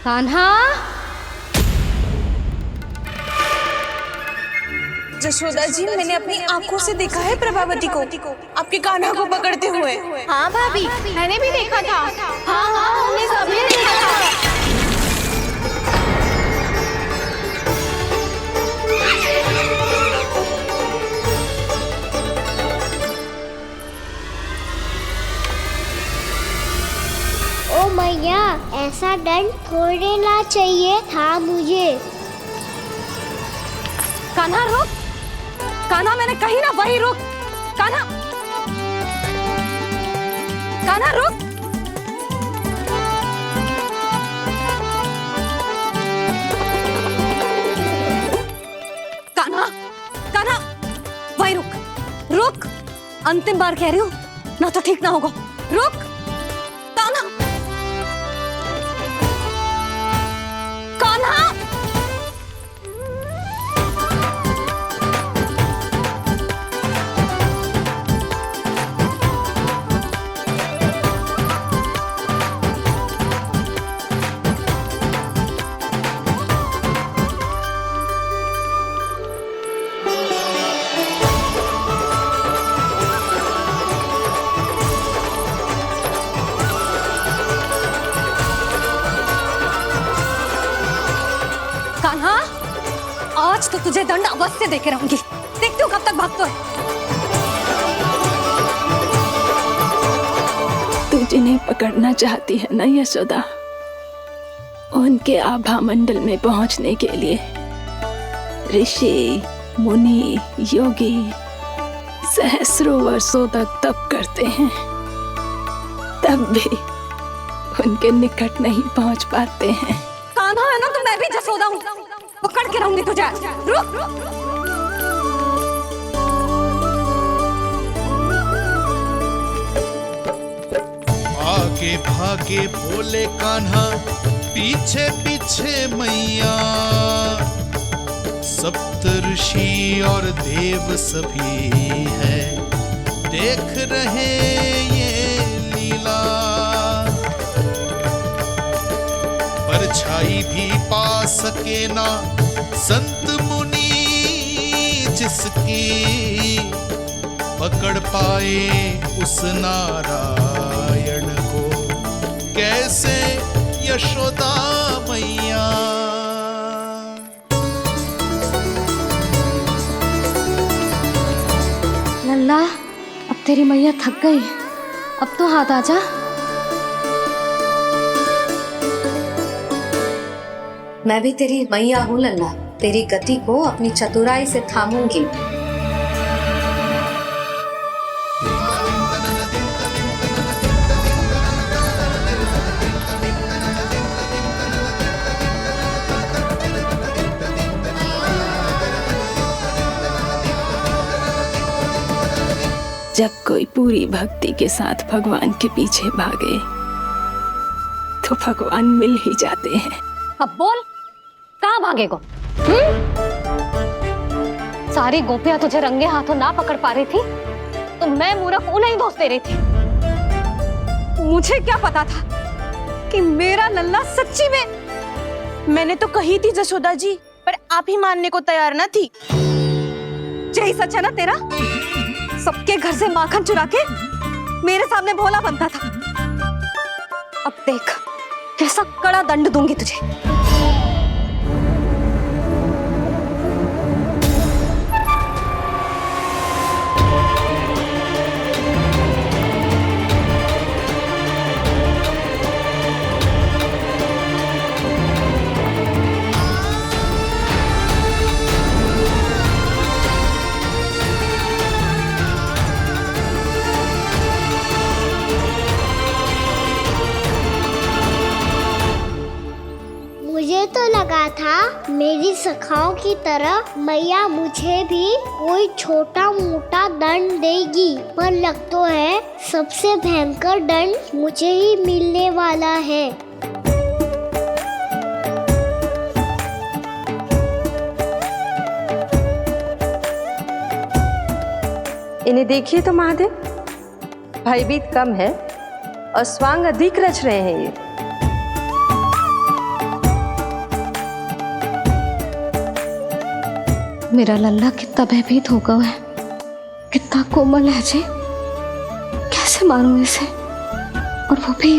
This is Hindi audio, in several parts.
कान्हा। जशोदा जी, मैंने अपनी आंखों से देखा है प्रभावती को आपके कान्हा को पकड़ते हुए। हाँ भाभी, मैंने भी देखा था। हाँ हाँ, हमने सबने देखा था। ओ मैया, ऐसा दंड थोड़े ना चाहिए था मुझे। कान्हा रुक, कान्हा मैंने कही ना वही रुक। कान्हा, कान्हा रुक। कान्हा, कान्हा वही रुक, रुक। अंतिम बार कह रही हूँ, ना तो ठीक ना होगा। रुक कान्हा, कान्हा। कान्हा, आज तो तुझे दंड अवश्य देके रहूंगी। देखती हूँ कब तक भागता है। तू जिन्हें पकड़ना चाहती है ना यशोदा, उनके आभा मंडल में पहुंचने के लिए ऋषि, मुनि, योगी सहस्रों वर्षों तक तप करते हैं, तब भी उनके निकट नहीं पहुंच पाते हैं। कान्हा है ना, तो मैं भी जसोदा हूँ, पकड़ के रहूंगी तुझे। रुक। आगे भागे बोले कान्हा, पीछे पीछे मैया। सप्त ऋषि और देव सभी है, देख रहे ये लीला। परछाई भी पा सके ना संत मुनि, जिसकी पकड़ पाए उस नारायण को, कैसे यशोदा मैया। लल्ला, अब तेरी मैया थक गई, अब तो हाथ आजा। मैं भी तेरी मैया हूँ लल्ला, तेरी गति को अपनी चतुराई से थामूंगी। जब कोई पूरी भक्ति के साथ भगवान के पीछे भागे तो भगवान मिल ही जाते हैं। अब बोल, कहाँ भागेगा? सारी गोपियां तुझे रंगे हाथों ना पकड़ पा रही थी, तो मैं मूर्ख उन्हें ही दोष दे रही थी। मुझे क्या पता था कि मेरा लल्ला सच्ची में। मैंने तो कही थी जशोदा जी, पर आप ही मानने को तैयार ना थी। यही सच है ना तेरा? सबके घर से माखन चुरा के मेरे सामने भोला बनता था। अब देख कैसा कड़ा दंड दूंगी तुझे। मुझे तो लगा था मेरी सखाओं की तरह मैया मुझे भी कोई छोटा मोटा दंड देगी, पर लग तो है सबसे भयंकर दंड मुझे ही मिलने वाला है। इन्हें देखिए तो महादेव, भयभीत कम है और स्वांग अधिक रच रहे हैं ये। मेरा लल्ला कितना भयभीत होगा है, कितना कोमल है जी। कैसे मारूं इसे, और वो भी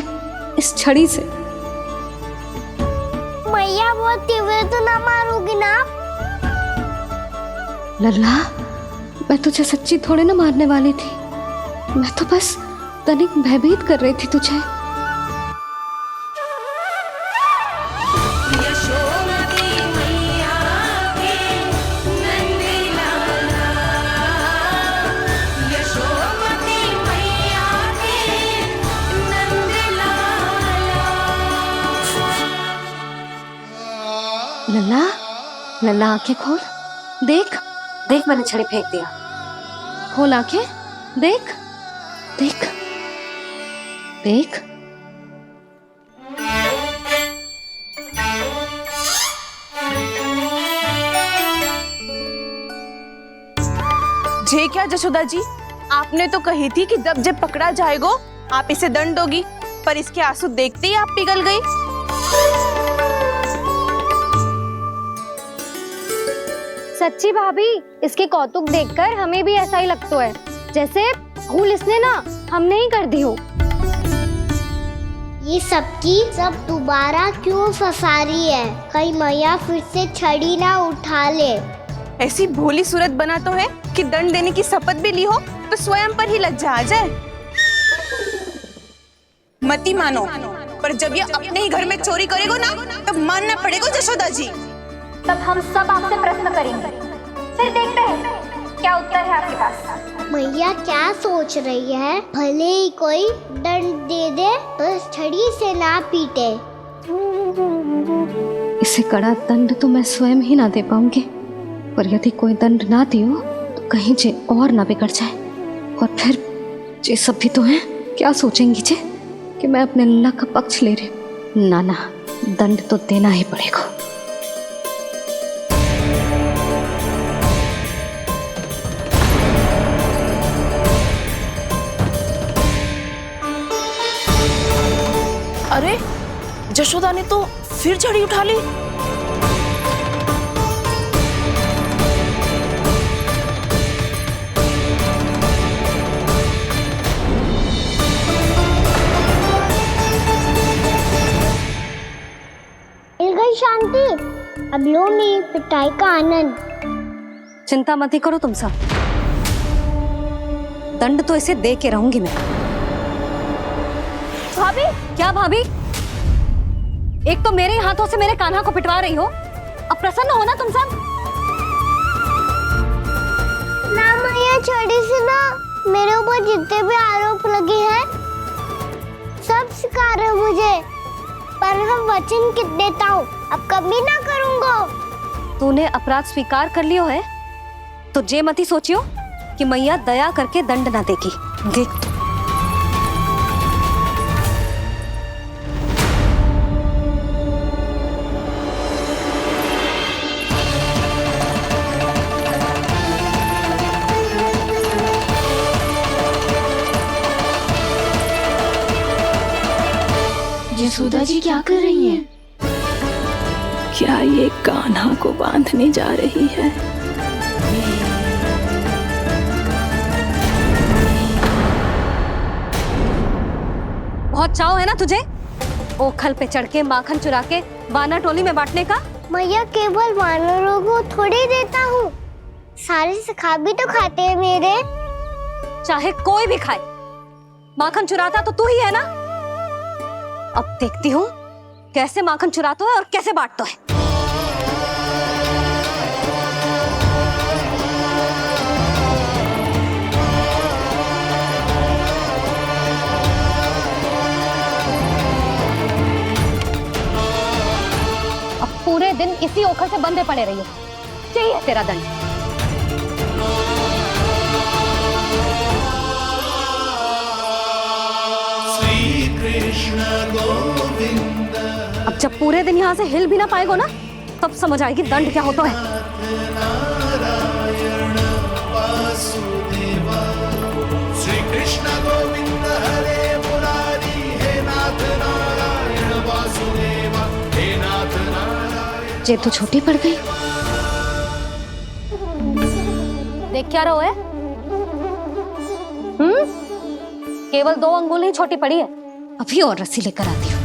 इस छड़ी से। मैया बहुत तीव्र तो ना मारोगी ना? लल्ला, मैं तुझे सच्ची थोड़े ना मारने वाली थी। मैं तो बस तनिक भयभीत कर रही थी तुझे। लल्ला, लल्ला आंखें खोल, देख देख, मैंने छड़ी फेंक दिया। खोल आंखें, देख देख देख। जे क्या जशोदा जी, आपने तो कही थी कि जब पकड़ा जाएगा आप इसे दंड दोगी, पर इसके आंसू देखते ही आप पिघल गई। सच्ची भाभी, इसके कौतुक देखकर हमें भी ऐसा ही लगता है, जैसे भूल इसने ना हमने ही कर दी हो। ये सबकी सब दोबारा क्यों फंसा रही है? कहीं मैया फिर से छड़ी ना उठा ले। ऐसी भोली सूरत बना तो है कि दंड देने की शपथ भी ली हो तो स्वयं पर ही लज्जा आ जाए। मती मानो, पर जब ये अपने ही घर में चोरी करेगा ना, तब मानना पड़ेगा जशोदा जी। तब हम सब आपसे प्रश्न करेंगे, फिर देखते हैं क्या उत्तर है आपके पास। मैया क्या सोच रही है? भले ही कोई दंड दे दे, बस छड़ी से ना पीटे। इसे कड़ा दंड तो मैं स्वयं ही ना दे पाऊंगी, पर यदि कोई दंड ना दियो तो कहीं जे और ना बिगड़ जाए, और फिर जे सब भी तो हैं, क्या सोचेंगी जे कि मैं अपने लल्ला का पक्ष ले रही। ना ना, दंड तो देना ही पड़ेगा। अरे, जशोदा ने तो फिर छड़ी उठा ली। मिल गई शांति, अब लो मेरी पिटाई का आनंद। चिंता मत ही करो तुम सब, दंड तो इसे दे के रहूंगी मैं। भाभी, क्या भाभी? एक तो मेरे हाथों से मेरे कान्हा को पिटवा रही हो, अब प्रसन्न हो ना तुम सब। ना मैया, छड़ी से ना मेरे ऊपर जितने भी आरोप लगे हैं सब स्वीकार है मुझे, पर हम वचन कित देता हूँ, अब कभी ना करूँगा। तूने अपराध स्वीकार कर लियो है तो जे मती सोचियो कि मैया दया करके दंड ना देगी। देख, यशोदा जी क्या कर रही हैं? क्या ये कान्हा को बांधने जा रही है? बहुत चाव है ना तुझे ओखल पे चढ़ के माखन चुरा के वानर टोली में बांटने का। मैया, केवल वानरों को थोड़ी देता हूँ, सारे सखा भी तो खाते हैं मेरे। चाहे कोई भी खाए, माखन चुराता तो तू ही है ना। अब देखती हूँ कैसे माखन चुराता है और कैसे बांटता है। अब पूरे दिन इसी ओखल से बंधे पड़े रहिए, चाहिए तेरा दंड। अब जब पूरे दिन यहाँ से हिल भी ना पाएगो ना, तब समझ आएगी दंड क्या होता है। श्री कृष्ण गोविंद हरे मुरारी, हे नाथ नारायण वासुदेवा, हे नाथ नारायण। जे तो छोटी पड़ गई, देख क्या रहो है? केवल 2 अंगुल ही छोटी पड़ी है। अभी और रस्सी लेकर आती हूँ।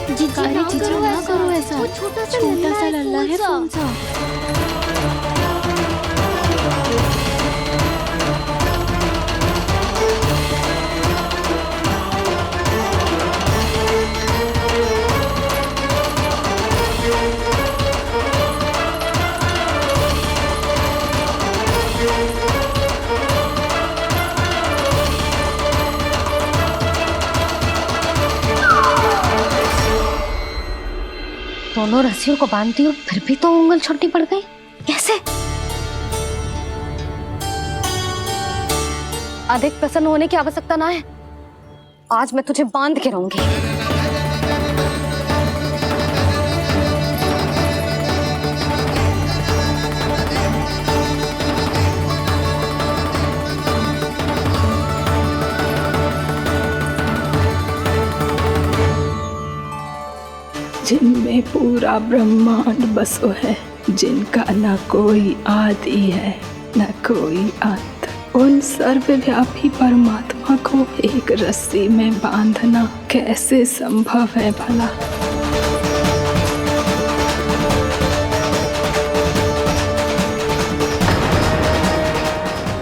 जीजी ना करो ऐसा। वो छोटा सा लल्ला है कौन सा? दोनों रस्सियों को बांधती हूँ, फिर भी तो उंगल छोटी पड़ गई। कैसे? अधिक प्रसन्न होने की आवश्यकता ना है। आज मैं तुझे बांध के रहूंगी। जिनमें पूरा ब्रह्मांड बसो है, जिनका न कोई आदि है न कोई अंत, उन सर्वव्यापी परमात्मा को एक रस्सी में बांधना कैसे संभव है भला?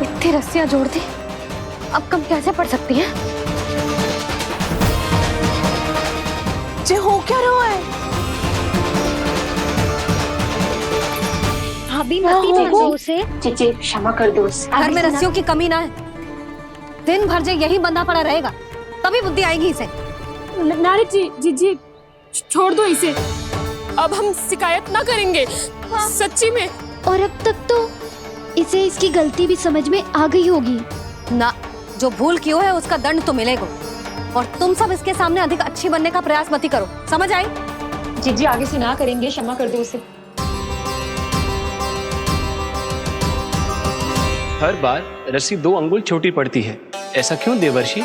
इतनी रस्सियां जोड़ दी, अब कम कैसे पड़ सकती हैं? जे हो क्या रहा है? भाभी मती देखो उसे। जीजी क्षमा कर दो उसे। घर में रस्सियों की कमी ना है। दिन भर जे यही बंधा पड़ा रहेगा, तभी बुद्धि आएगी इसे। नारी जी छोड़ दो इसे। अब हम शिकायत ना करेंगे। सच्ची में। और अब तक तो इसे इसकी गलती भी समझ में आ गई होगी ना। जो भूल की हो है उसका दंड तो मिलेगा। और तुम सब इसके सामने अधिक अच्छी बनने का प्रयास मत करो, समझ आई? जीजी आगे से ना करेंगे, क्षमा कर दो उसे। हर बार रस्सी 2 अंगुल छोटी पड़ती है, ऐसा क्यों देवर्षि?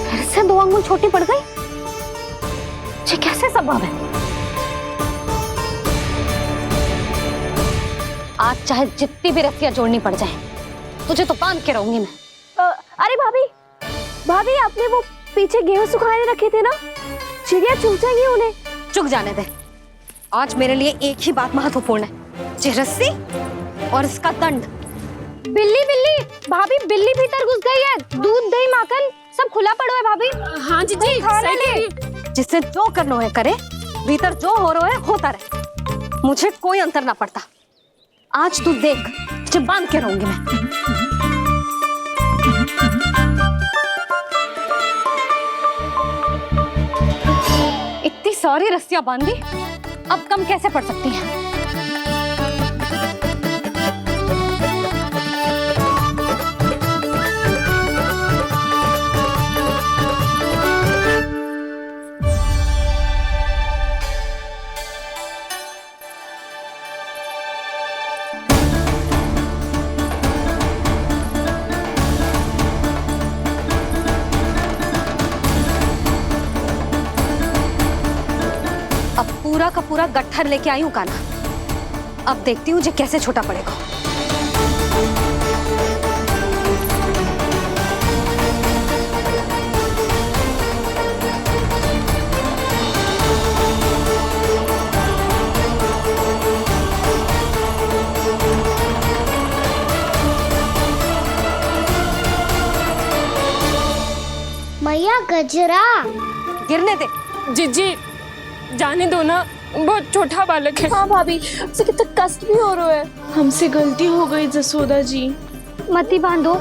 फिर से 2 अंगुल छोटी पड़ गई? ये कैसे संभव है? आज चाहे जितनी भी रस्सियां जोड़नी पड़ जाए, तुझे तो बांध के रहूंगी मैं। अरे भाभी आपने वो पीछे गेहूं सुखाने रखे थे ना, चिड़िया चुग जाएंगी उन्हें। चुक जाने दे। आज मेरे लिए एक ही बात महत्वपूर्ण है, ये रस्सी और इसका दंड। बिल्ली भाभी, बिल्ली भीतर घुस गई है। दूध दही माखन सब खुला पड़ा है भाभी। हाँ जीजी सही कह रही है। जिससे जो करना है करे, भीतर जो हो रहा है होता रहे, मुझे कोई अंतर ना पड़ता। आज तू देख, तुझे बांध के रहूंगी मैं। इतनी सारी रस्सियां बांधी, अब कम कैसे पड़ सकती हैं? पूरा का पूरा गट्ठर लेके आई हूँ कान्हा। अब देखती हूँ जे कैसे छोटा पड़ेगा। मैया गजरा गिरने दे। जीजी जाने दो ना, बहुत छोटा बालक है। हाँ भाभी, उसे कितना कष्ट भी हो रहा है। हमसे गलती हो गई जसोदा जी। मती बांधो।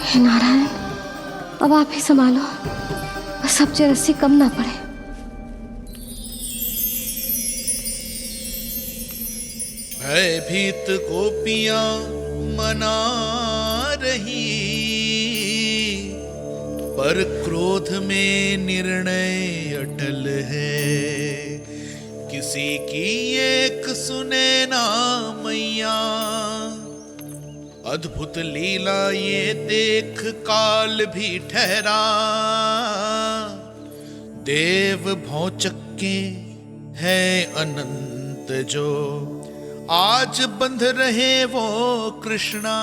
हे नारायण, अब आप ही संभालो, बस अब जे रस्सी कम ना पड़े। भयभीत गोपियां मना रही, पर क्रोध में निर्णय अटल है, किसी की एक सुने ना मैया। अद्भुत लीला ये देख काल भी ठहरा, देव भौचक्के है अनंत जो, आज बंध रहे वो कृष्णा।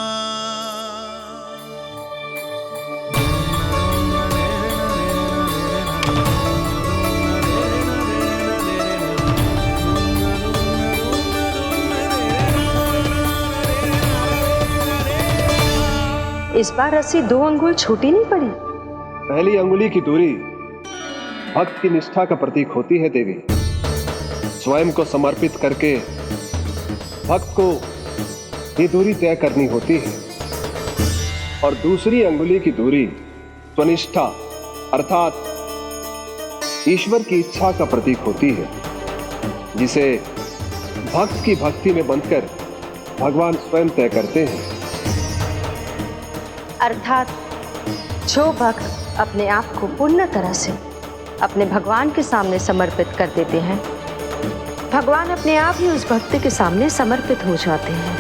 इस बार रस्सी 2 अंगुल छोटी नहीं पड़ी। पहली अंगुली की दूरी भक्त की निष्ठा का प्रतीक होती है देवी। स्वयं को समर्पित करके भक्त को ये दूरी तय करनी होती है। और दूसरी अंगुली की दूरी स्वनिष्ठा अर्थात ईश्वर की इच्छा का प्रतीक होती है, जिसे भक्त की भक्ति में बंधकर भगवान स्वयं तय करते हैं। अर्थात जो भक्त अपने आप को पूर्ण तरह से अपने भगवान के सामने समर्पित कर देते हैं, भगवान अपने आप ही उस भक्त के सामने समर्पित हो जाते हैं।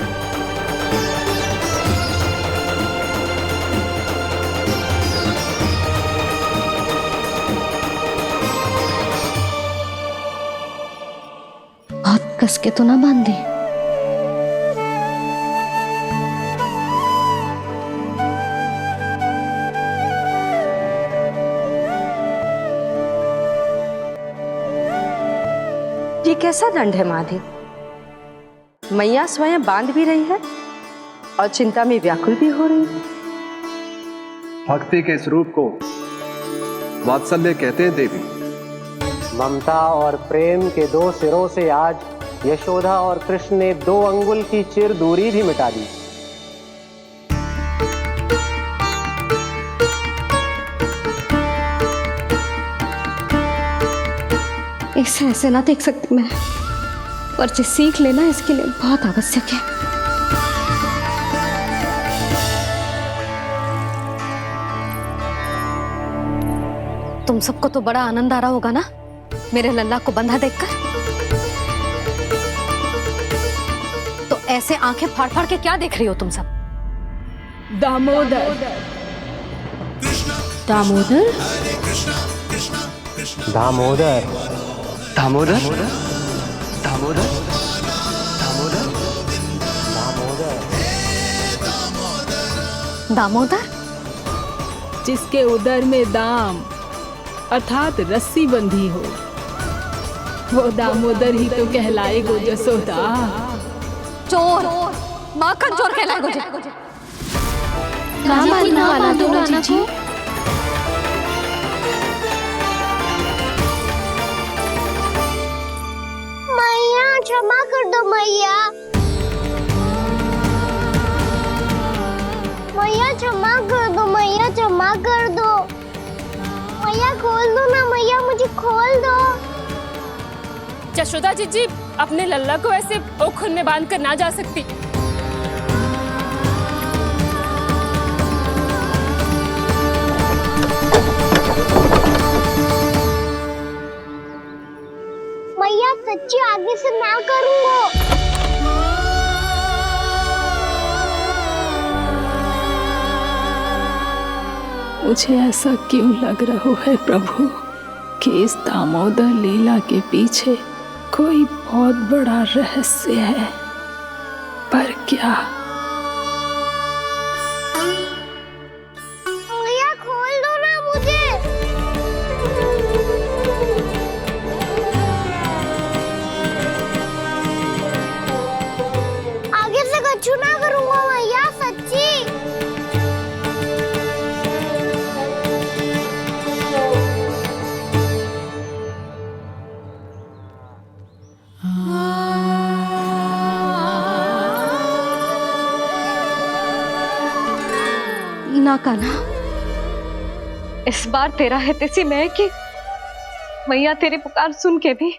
बहुत कस के तो ना बांधी। ये कैसा दंड है माधे? मैया स्वयं बांध भी रही है और चिंता में व्याकुल भी हो रही है। भक्ति के स्वरूप को वात्सल्य कहते हैं देवी। ममता और प्रेम के 2 सिरों से आज यशोदा और कृष्ण ने 2 अंगुल की चिर दूरी भी मिटा दी। इसे ऐसे ना देख सकती मैं, पर जो सीख लेना इसके लिए बहुत आवश्यक है। तुम सबको तो बड़ा आनंद आ रहा होगा ना मेरे लल्ला को बंधा देखकर। तो ऐसे आंखें फाड़ फाड़ के क्या देख रही हो तुम सब? दामोदर दामोदर दामोदर दामोदर दामोदर दामोदर दामोदर जिसके उदर में दाम अर्थात रस्सी बंधी हो, वो दामोदर ही तो कहलाएगो जसोदा। चोर माखन चोर कहलाएगो जे। कहाँ मारना वाला दो जीजी? मैया क्षमा कर दो मैया। मैया क्षमा कर दो, मैया क्षमा कर दो। मैया खोल दो ना मैया, मुझे खोल दो। यशोदा जीजी अपने लल्ला को ऐसे ओखल में बांध कर ना जा सकती। मैया सच्ची आगे से ना करूंगा। मुझे ऐसा क्यों लग रहा है प्रभु कि इस दामोदर लीला के पीछे कोई बहुत बड़ा रहस्य है, पर क्या? मैया खोल दो ना मुझे। आगे से कछु ना करूंगा मैया, सच्ची। ना कान्हा, इस बार तेरा है तेसी मैं कि मैया तेरी पुकार सुन के भी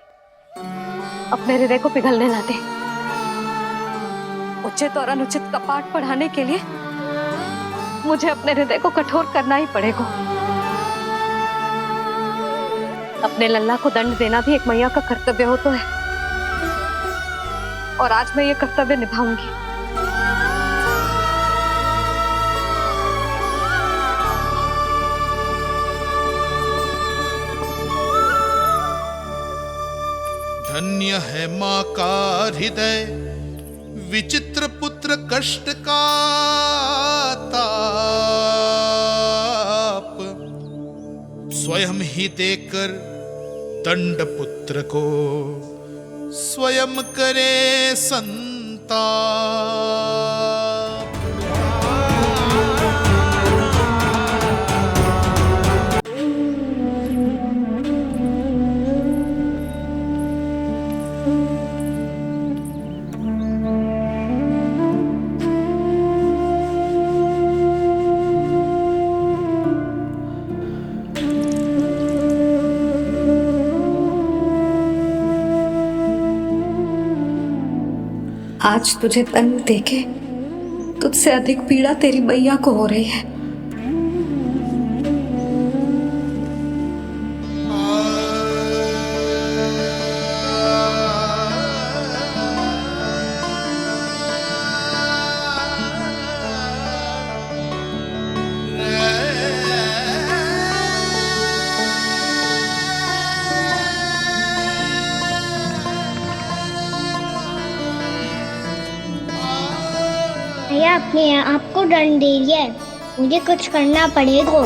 अपने हृदय को पिघलने ना दे। उचित और अनुचित का पाठ पढ़ाने के लिए मुझे अपने हृदय को कठोर करना ही पड़ेगा। अपने लल्ला को दंड देना भी एक मैया का कर्तव्य हो तो है, और आज मैं ये कर्तव्य निभाऊंगी। धन्य है माँ का हृदय, विचित्र पुत्र कष्ट का ताप, स्वयं ही देकर दंड पुत्र को स्वयं करे संताप। आज तुझे दंड देके तुझसे अधिक पीड़ा तेरी मैया को हो रही है। मैया अपने आप को दंड दे रही है, मुझे कुछ करना पड़ेगा।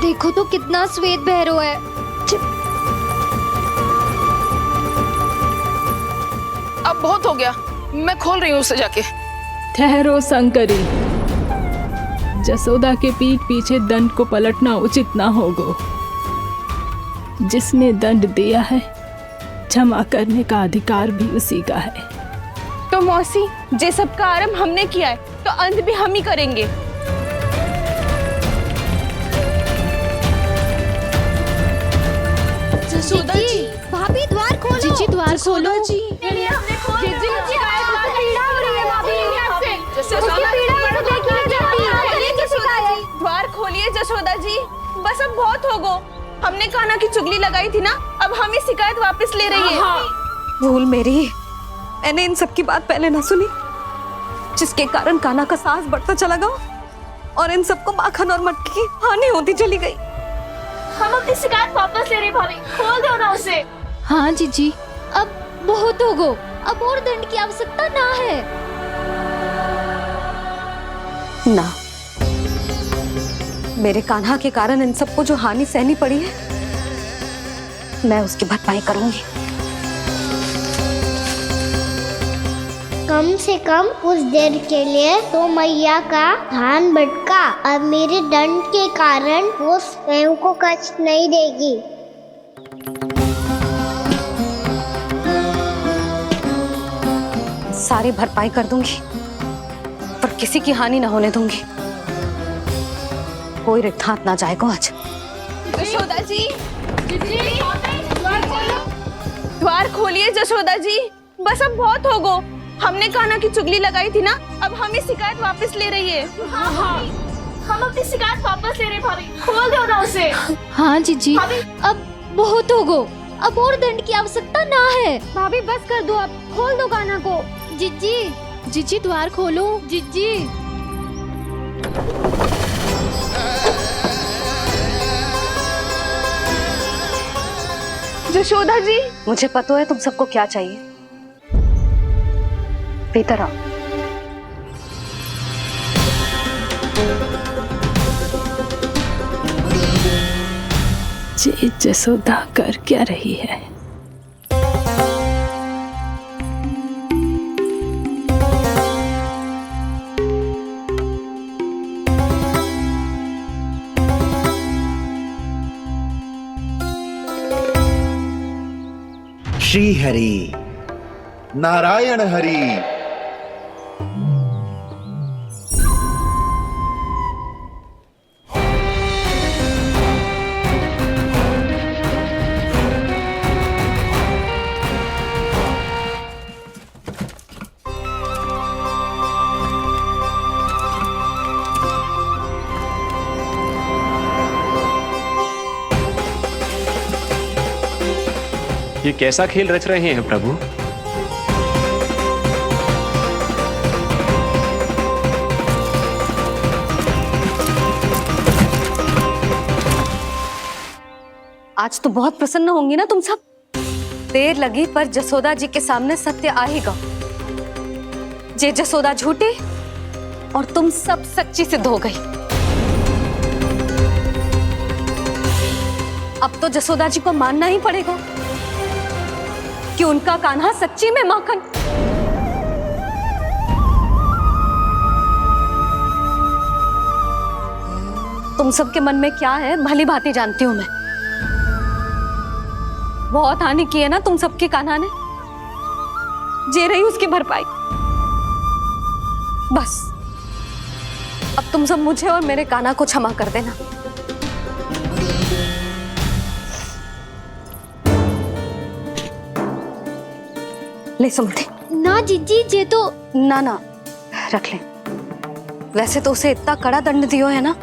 देखो तो कितना श्वेत भैरो है। अब बहुत हो गया, मैं खोल रही हूँ उसे जाके। ठहरो शंकरी, जसोदा के पीठ पीछे दंड को पलटना उचित ना होगा। जिसने दंड दिया है, क्षमा करने का अधिकार भी उसी का है। तो मौसी, जे सब का आरंभ हमने किया है, तो अंत भी हम ही करेंगे। जसोदा जी, भाभी द्वार खोलो। जीजी द्वार खोलो। जी द्वार खोलिए जसोदा जी, बस अब बहुत हो गो। हमने कान्हा की चुगली लगाई थी ना, अब हम ये शिकायत वापस ले रही है। भूल मेरी, मैंने इन सब की बात पहले ना सुनी, जिसके कारण कान्हा का साहस बढ़ता चला गया और इन सबको माखन और मटकी की हानि होती चली गई। हम अपनी शिकायत वापस ले रहे भाभी, खोल दो ना उसे। हाँ जीजी, अब बहुत हो गो, अब और दंड की आवश्यकता ना है। ना, मेरे कान्हा के कारण इन सबको जो हानि सहनी पड़ी है, मैं उसकी भरपाई करूंगी। कम से कम कुछ देर के लिए तो मैया का ध्यान भटका, अब मेरे दंड के कारण वो स्वयं को कष्ट नहीं देगी। सारी भरपाई कर दूंगी, पर किसी की हानि न होने दूंगी। कोई रिक्त हाथ ना जाएगा आज। जसोदा जी, द्वार खोलिए जसोदा जी, बस अब बहुत हो गो। हमने कान्हा की चुगली लगाई थी ना, अब हम ये शिकायत वापस ले रही है। हम अपनी शिकायत वापस ले रहे भाभी, खोल दो ना उसे। हाँ जीजी, अब बहुत हो गो, अब और दंड की आवश्यकता ना है। भाभी बस कर दो, अब खोल दो कान्हा को। जीजी, जीजी द्वार खोलो। जीजी, जसोदा जी, मुझे पता है तुम सबको क्या चाहिए। भीतर आओ। जे जसोदा कर क्या रही है? श्री हरि, नारायण हरि, ये कैसा खेल रच रहे हैं प्रभु? आज तो बहुत प्रसन्न होंगी ना तुम सब। देर लगी पर जसोदा जी के सामने सत्य आएगा। जे जसोदा झूठी और तुम सब सच्ची सिद्ध हो गई। अब तो जसोदा जी को मानना ही पड़ेगा कि उनका कान्हा सच्ची में माखन। तुम सबके मन में क्या है भली भांति जानती हूं मैं। बहुत हानि की है ना तुम सबके कान्हा ने। जे रही उसकी भरपाई। बस अब तुम सब मुझे और मेरे कान्हा को क्षमा कर देना। ले सुमति। ना जीजी, जे तो ना ना रख ले। वैसे तो उसे इतना कड़ा दंड दियो है ना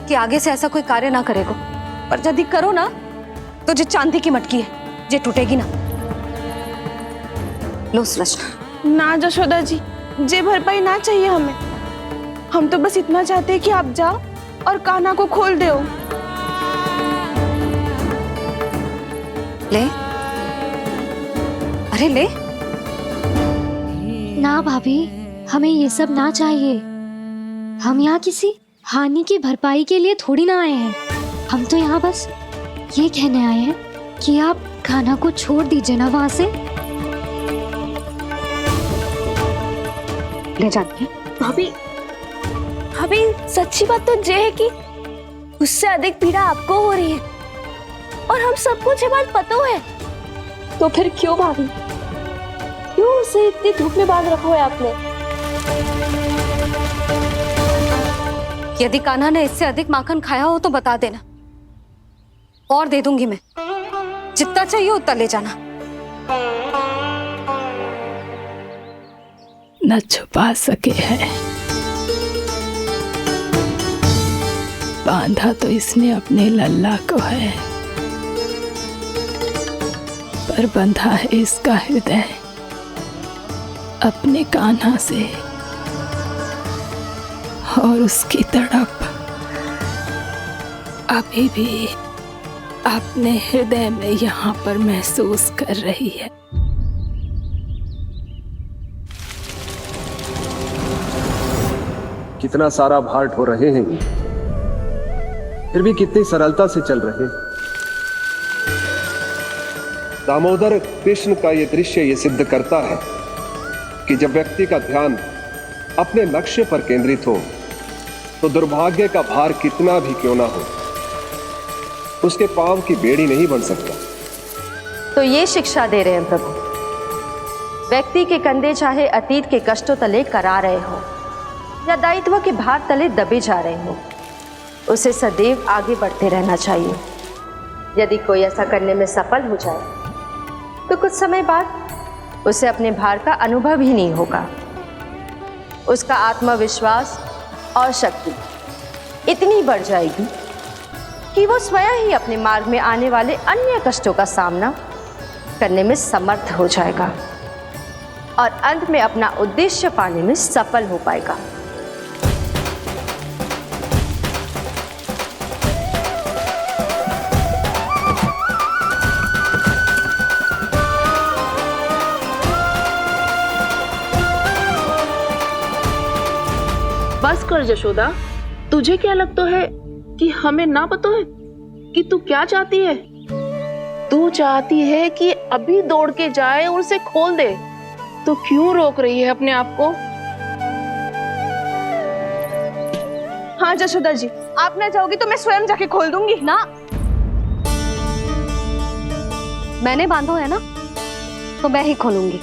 कि आगे से ऐसा कोई कार्य ना करेगा। पर यदि करो ना तो जो चांदी की मटकी है जे टूटेगी ना। लो सृष्टि। ना जशोदा जी, जे भरपाई ना चाहिए हमें। हम तो बस इतना चाहते हैं कि आप जाओ और कान्हा को खोल दो। ले, अरे ले। ना भाभी, हमें ये सब ना चाहिए। हम यहाँ किसी हानि की भरपाई के लिए थोड़ी ना आए हैं। हम तो यहाँ बस ये कहने आए हैं कि आप कान्हा को छोड़ दीजिए ना वहां से। ले जाती है। भाभी, भाभी सच्ची बात तो ये है कि उससे अधिक पीड़ा आपको हो रही है और हम सबको ये बात पता है। तो फिर क्यों भाभी, क्यों उसे इतनी धूप में बांध रखा है आपने? यदि कान्हा ने इससे अधिक माखन खाया हो तो बता देना और दे दूंगी मैं। जितना चाहिए उतना ले जाना। न छुपा सके हैं। बांधा तो इसने अपने लल्ला को है, पर बंधा है इसका हृदय अपने कान्हा से। और उसकी तड़प अभी भी अपने हृदय में यहाँ पर महसूस कर रही है। कितना सारा भार ढो रहे हैं, फिर भी कितनी सरलता से चल रहे हैं। दामोदर कृष्ण का यह दृश्य ये सिद्ध करता है कि जब व्यक्ति का ध्यान अपने लक्ष्य पर केंद्रित हो तो दुर्भाग्य का भार कितना भी क्यों ना हो, उसके पांव की बेड़ी नहीं बन सकता। तो ये शिक्षा दे रहे हैं प्रभु। व्यक्ति के कंधे चाहे अतीत के कष्टों तले करा रहे हो या दायित्व के भार तले दबे जा रहे हो, उसे सदैव आगे बढ़ते रहना चाहिए। यदि कोई ऐसा करने में सफल हो जाए तो कुछ समय बाद उसे अपने भार का अनुभव ही नहीं होगा। उसका आत्मविश्वास और शक्ति इतनी बढ़ जाएगी कि वो स्वयं ही अपने मार्ग में आने वाले अन्य कष्टों का सामना करने में समर्थ हो जाएगा और अंत में अपना उद्देश्य पाने में सफल हो पाएगा। बस कर जशोदा, तुझे क्या लगता है कि हमें ना पता है कि तू क्या चाहती है? तू चाहती है कि अभी दौड़ के जाए और उसे खोल दे, तो क्यों रोक रही है अपने आप को? हाँ जशोदा जी, आप ना चाहोगी तो मैं स्वयं जाके खोल दूंगी। ना, मैंने बांधो है ना तो मैं ही खोलूंगी।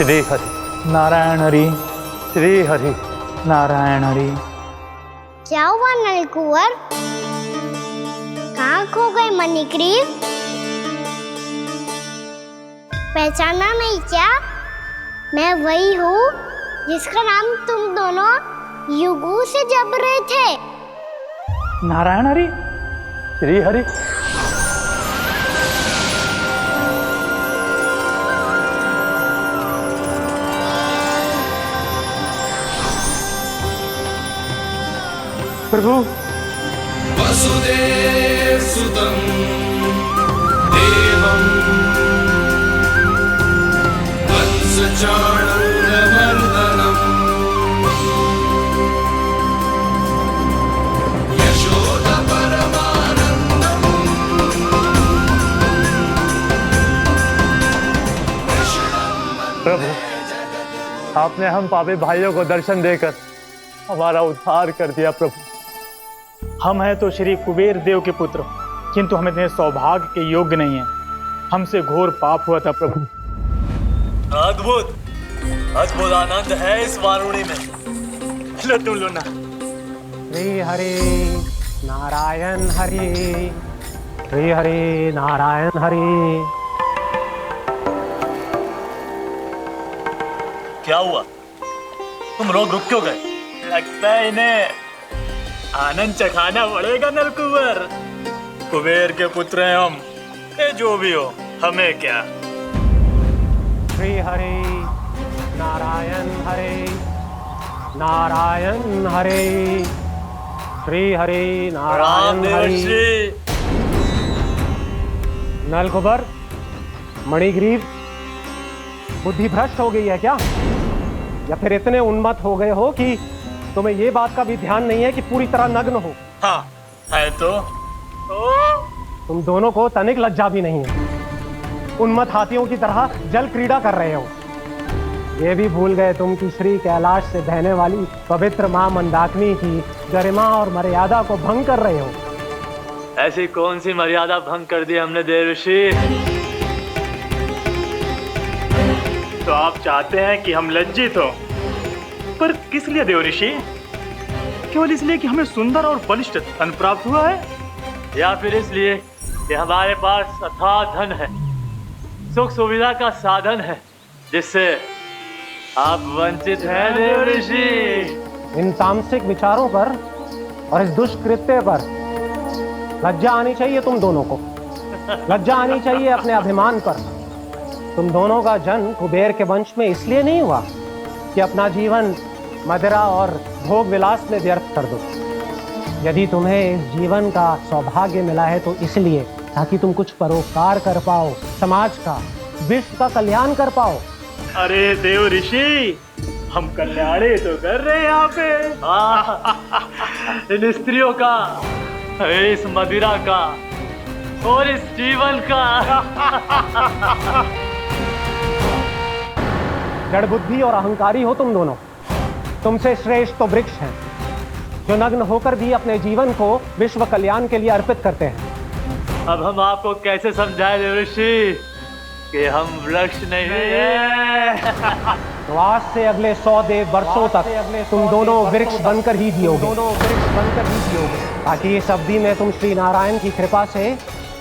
श्री हरि नारायण हरि, श्री हरि नारायण हरि। क्या हुआ नलकुंवर? कहाँ खो गए मणिग्रीव? पहचाना नहीं क्या? मैं वही हूँ जिसका नाम तुम दोनों युगों से जप रहे थे। नारायण हरि, श्री हरि। प्रभु वसुदेव सुतं देवं वंशचाणूरमर्दनम् यशोदा परमानंदम् प्रभु, आपने हम पापी भाइयों को दर्शन देकर हमारा उद्धार कर दिया। प्रभु, हम हैं तो श्री कुबेर देव के पुत्र, किंतु हम इतने सौभाग्य के योग्य नहीं हैं। हमसे घोर पाप हुआ था प्रभु। अद्भुत अद्भुत आनंद है इस वारुणी में। लो तुम लो ना। श्री हरि नारायण हरि, श्री हरि नारायण हरि। क्या हुआ? तुम रोक रुक क्यों गए? लगता है इन्हें आनंद चखाना पड़ेगा नलकुंवर। कुबेर के पुत्र हैं हम, ये जो भी हो हमें क्या। श्री हरि नारायण हरि, नारायण हरि, श्री हरि नारायण हरि। नलकुबर, मणिग्रीव, बुद्धि भ्रष्ट हो गई है क्या? या फिर इतने उन्मत्त हो गए हो कि तुम्हें ये बात का भी ध्यान नहीं है कि पूरी तरह नग्न हो? हाँ है तो। तुम दोनों को तनिक लज्जा भी नहीं है। उन्मत्त हाथियों की तरह जल क्रीड़ा कर रहे हो। ये भी भूल गए तुम कि श्री कैलाश से बहने वाली पवित्र मां मंदाकिनी की गरिमा और मर्यादा को भंग कर रहे हो। ऐसी कौन सी मर्यादा भंग कर दी हमने देव ऋषि? तो आप चाहते हैं कि हम लज्जित हो, पर किस लिए देव ऋषि? केवल इसलिए कि हमें सुंदर और बलिष्ठ धन प्राप्त हुआ है, या फिर इसलिए कि हमारे पास अथाह धन है, सुख सुविधा का साधन है, जिससे आप वंचित हैं देव ऋषि? इन तामसिक विचारों पर और इस दुष्कृत्य पर लज्जा आनी चाहिए तुम दोनों को। लज्जा आनी चाहिए अपने अभिमान पर। तुम दोनों का जन्म कुबेर के वंश में इसलिए नहीं हुआ कि अपना जीवन मदिरा और भोग विलास में व्यर्थ कर दो। यदि तुम्हें इस जीवन का सौभाग्य मिला है तो इसलिए ताकि तुम कुछ परोपकार कर पाओ, समाज का, विश्व का कल्याण कर पाओ। अरे देव ऋषि, हम कल्याण तो कर रहे हैं यहाँ पे। इन स्त्रियों का, इस मदिरा का और इस जीवन का। जड़ बुद्धि और अहंकारी हो तुम दोनों। तुमसे श्रेष्ठ तो वृक्ष हैं, जो नग्न होकर भी अपने जीवन को विश्व कल्याण के लिए अर्पित करते हैं। अब हम आपको कैसे समझाएं देव ऋषि कि हम वृक्ष नहीं हैं? तो आज से अगले 100 वर्षों तक तुम दोनों वृक्ष बनकर ही जियोगे। ताकि इस अवधि में तुम श्री नारायण की कृपा से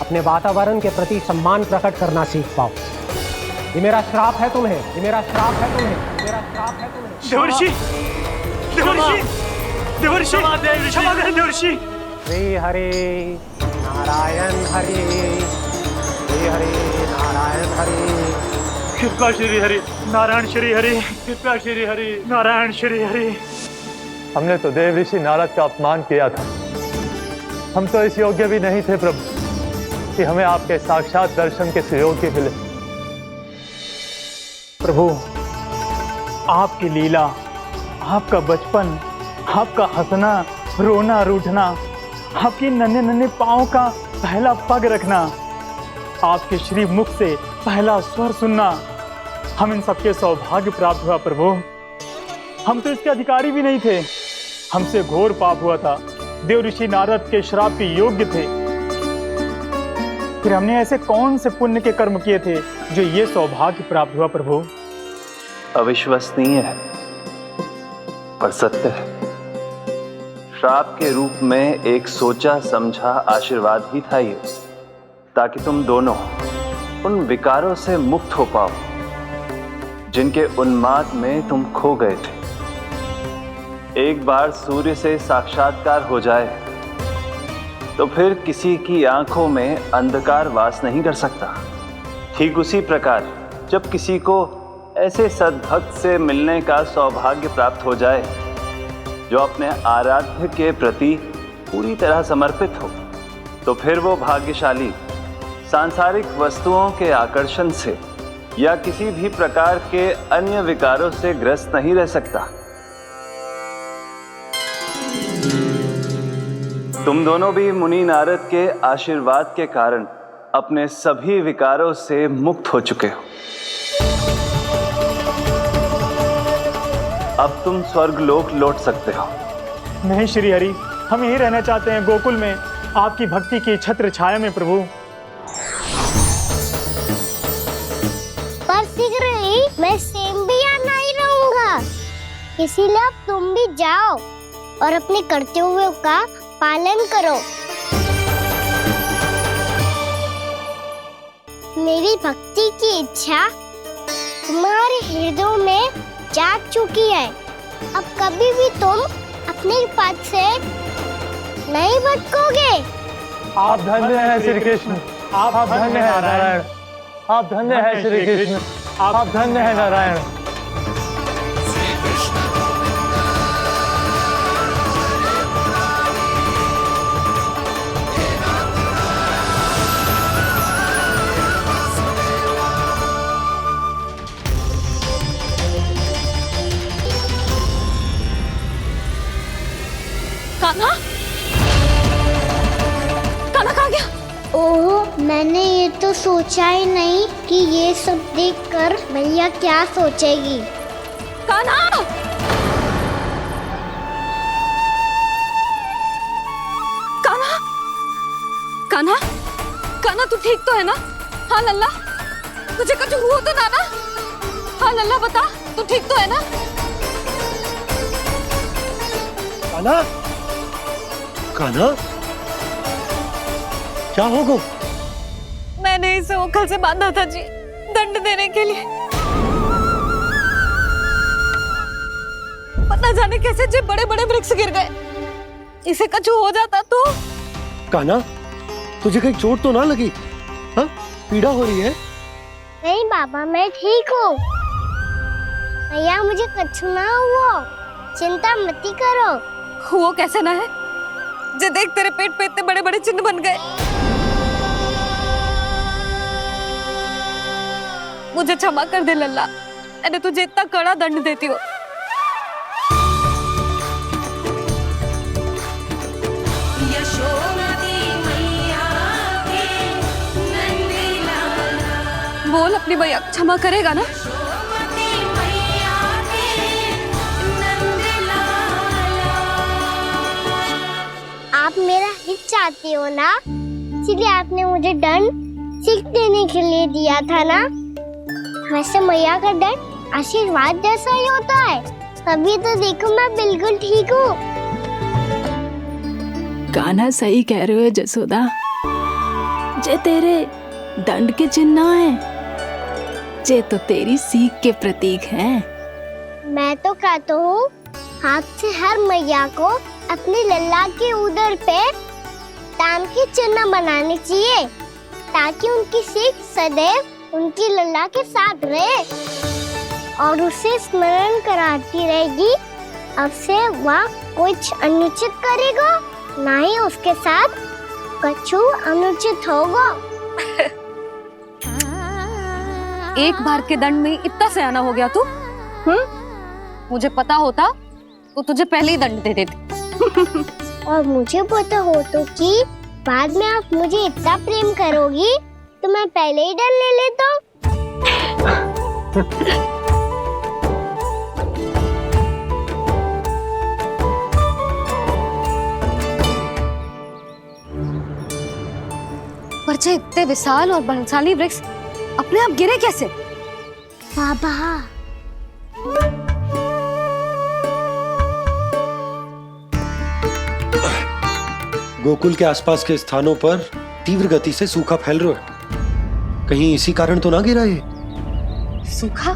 अपने वातावरण के प्रति सम्मान प्रकट करना सीख पाओ। ये मेरा श्राप है तुम्हें, ये मेरा श्राप है तुम्हें, मेरा श्राप है तुम्हें। देवर्षि, देवर्षि, देवर्षि, क्षमा करें देवर्षि। श्री हरि नारायण हरि, श्री हरि नारायण हरि। कृपा श्री हरि नारायण, श्री हरि कृपा श्री हरि नारायण, श्री हरि। हमने तो देव ऋषि नारद का अपमान किया था। हम तो इस योग्य भी नहीं थे प्रभु कि हमें आपके साक्षात दर्शन के सुयोग्य मिले। प्रभु, आपकी लीला, आपका बचपन, आपका हंसना, रोना, रूठना, आपकी नन्हे नन्हे पाँव का पहला पग रखना, आपके श्री मुख से पहला स्वर सुनना, हम इन सबके सौभाग्य प्राप्त हुआ प्रभु। हम तो इसके अधिकारी भी नहीं थे। हमसे घोर पाप हुआ था, देव ऋषि नारद के श्राप के योग्य थे। फिर हमने ऐसे कौन से पुण्य के कर्म किए थे जो ये सौभाग्य प्राप्त हुआ प्रभु? अविश्वसनीय है पर सत्य है। श्राप के रूप में एक सोचा समझा आशीर्वाद ही था ये, ताकि तुम दोनों उन विकारों से मुक्त हो पाओ जिनके उन्माद में तुम खो गए थे। एक बार सूर्य से साक्षात्कार हो जाए तो फिर किसी की आंखों में अंधकार वास नहीं कर सकता। ठीक उसी प्रकार जब किसी को ऐसे सद्भक्त से मिलने का सौभाग्य प्राप्त हो जाए जो अपने आराध्य के प्रति पूरी तरह समर्पित हो, तो फिर वो भाग्यशाली सांसारिक वस्तुओं के आकर्षण से या किसी भी प्रकार के अन्य विकारों से ग्रस्त नहीं रह सकता। तुम दोनों भी मुनि नारद के आशीर्वाद के कारण अपने सभी विकारों से मुक्त हो चुके हो। अब तुम स्वर्गलोक लौट सकते हो। नहीं श्री हरि, हम यहीं रहना चाहते हैं, गोकुल में आपकी भक्ति की छत्र छाया में प्रभु। पर शीघ्र ही मैं सेम्बिया नहीं रहूंगा, इसीलिए अब तुम भी जाओ और अपने कर्तव्यों का पालन करो। मेरी भक्ति की इच्छा तुम्हारे हृदय में जाग चुकी है। अब कभी भी तुम अपने पद से नहीं भटकोगे। आप धन्य हैं श्री कृष्ण, आप धन्य हैं नारायण, आप धन्य हैं श्री कृष्ण, आप धन्य हैं नारायण। कान्हा, कान्हा कहाँ गया? ओह, मैंने ये तो सोचा ही नहीं कि ये सब देखकर भैया क्या सोचेगी। कान्हा! कान्हा! कान्हा! कान्हा तू ठीक तो है ना? हाँ लल्ला, तुझे कुछ हुआ तो ना? हाँ लल्ला बता, तू ठीक तो है ना? कान्हा, कान्हा, क्या होगा? मैंने इसे ओखल से बांधा था जी, दंड देने के लिए। पता जाने कैसे जे बड़े बड़े वृक्ष गिर गए। इसे कुछ हो जाता तो? कान्हा, तुझे कहीं चोट तो ना लगी? हाँ, पीड़ा हो रही है? नहीं बाबा, मैं ठीक हूँ। भैया मुझे कुछ ना हुआ, चिंता मत करो। वो कैसे ना है? जे देख तेरे पेट पे इतने बड़े बड़े चिन्ह बन गए। मुझे क्षमा कर दे लल्ला, मैंने तुझे इतना कड़ा दंड देती हूँ। बोल अपनी भैया क्षमा करेगा ना? आप मेरा हित चाहते हो ना, इसलिए आपने मुझे दंड सीख देने के लिए दिया था ना। वैसे मैया का दंड आशीर्वाद जैसा ही होता है, तभी तो देखो मैं बिल्कुल ठीक हूँ। कान्हा सही कह रहे हो जसोदा, जे तेरे दंड के चिन्ह है, जे तो तेरी सीख के प्रतीक हैं। मैं तो कहता हूँ हाथ से हर मैया को अपनी लल्ला के उदर पे ताम के चिन्ह बनाने चाहिए, ताकि उनकी सीख सदैव उनकी लल्ला के साथ रहे और उसे स्मरण कराती रहेगी। अब से वह कुछ अनुचित करेगा, ना ही उसके साथ कुछ अनुचित होगा। एक बार के दंड में इतना सयाना हो गया तू? मुझे पता होता तो तुझे पहले ही दंड दे देती। और मुझे पता हो तो कि बाद में आप मुझे इतना प्रेम करोगी तो मैं पहले ही दंड ले लेता। पर जे इतने विशाल और बलशाली वृक्ष अपने आप गिरे कैसे? बाबा, गोकुल के आसपास के स्थानों पर तीव्र गति से सूखा फैल रहा है। कहीं इसी कारण तो ना गिरा ये? सूखा?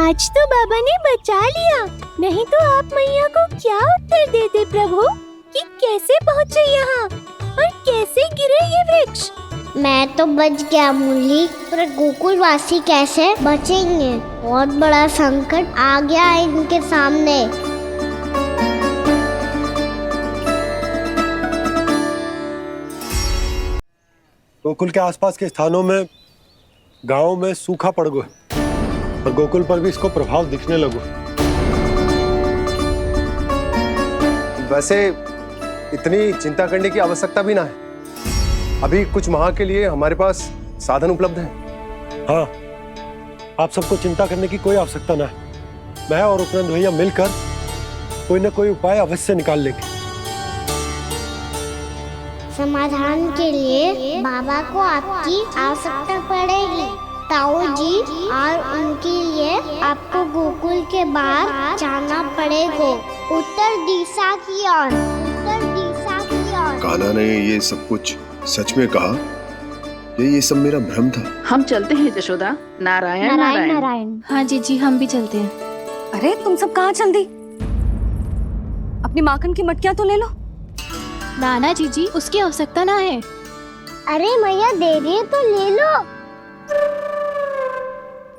आज तो बाबा ने बचा लिया, नहीं तो आप मैया को क्या उत्तर देते प्रभु कि कैसे पहुँचे यहाँ और कैसे गिरे ये वृक्ष। मैं तो बच गया मुरली, पर गोकुल वासी कैसे बचेंगे? बहुत बड़ा संकट आ गया है इनके सामने। गोकुल के आसपास के स्थानों में, गांवों में सूखा पड़ गया और गोकुल पर भी इसको प्रभाव दिखने लगो। वैसे इतनी चिंता करने की आवश्यकता भी ना है। अभी कुछ माह के लिए हमारे पास साधन उपलब्ध है। हाँ, आप सबको चिंता करने की कोई आवश्यकता ना है। मैं और उपनंद भैया मिलकर कोई ना कोई उपाय अवश्य निकाल लेंगे। समाधान के लिए बाबा को आपकी आवश्यकता पड़ेगी। ताऊ जी और उनके लिए आपको गोकुल के बाहर जाना पड़ेगा, उत्तर दिशा की ओर। उत्तर दिशा की ओर। कान्हा ने ये सब कुछ सच में कहा? ये सब मेरा भ्रम था? हम चलते हैं जशोदा। नारायण नारायण नारायण। हाँ जीजी, हम भी चलते हैं। अरे तुम सब कहाँ चल दी? अपनी माखन की मटकियां तो ले लो। नाना जीजी, उसकी आवश्यकता ना है। अरे मैया दे रही है तो ले लो।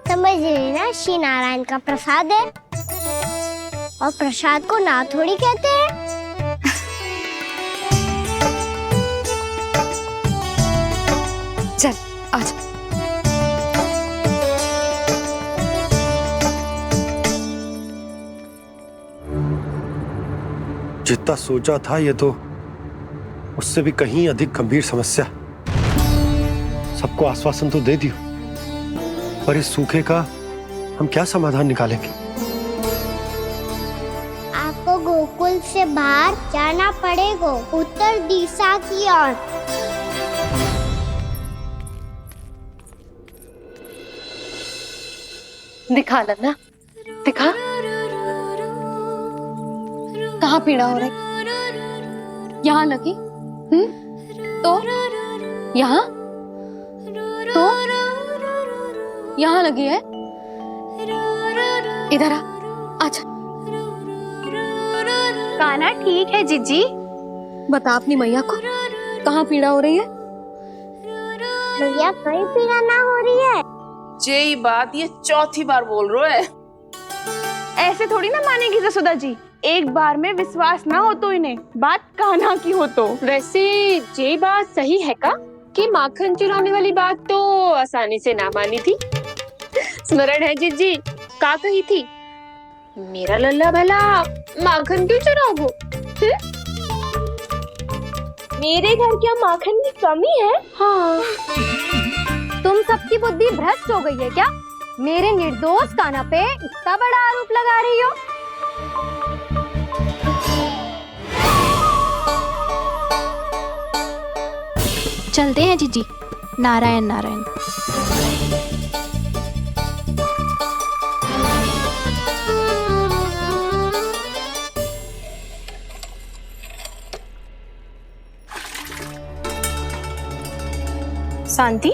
समझ लेना, श्री नारायण का प्रसाद है और प्रसाद को ना थोड़ी कहते हैं। चल आज। जितना सोचा था ये तो उससे भी कहीं अधिक गंभीर समस्या। सबको आश्वासन तो दे दियो, पर इस सूखे का हम क्या समाधान निकालेंगे? आपको गोकुल से बाहर जाना पड़ेगा, उत्तर दिशा की ओर। दिखा लन्ना, दिखा। कहाँ पीड़ा हो रही? यहाँ लगी? तो यहाँ? तो यहाँ लगी है? इधर आ, आजा। कान्हा ठीक है जीजी। बता अपनी मैया को कहाँ पीड़ा हो रही है? मैया कहीं पीड़ा ना हो रही है। ये बात ये चौथी बार बोल रहे है। ऐसे थोड़ी ना मानेगी जसोदा जी। एक बार में विश्वास ना हो तो इन्हें, बात कान्हा की हो तो। वैसे ये बात सही है का कि माखन चुराने वाली बात तो आसानी से ना मानी थी। स्मरण है जीजी का कही थी, मेरा लल्ला भला माखन क्यों चुराओगे? मेरे घर क्या माखन की कमी है? हाँ, तुम सबकी बुद्धि भ्रष्ट हो गई है क्या? मेरे निर्दोष कान्हा पे इतना बड़ा आरोप लगा रही हो? चलते हैं जीजी। नारायण नारायण। शांति,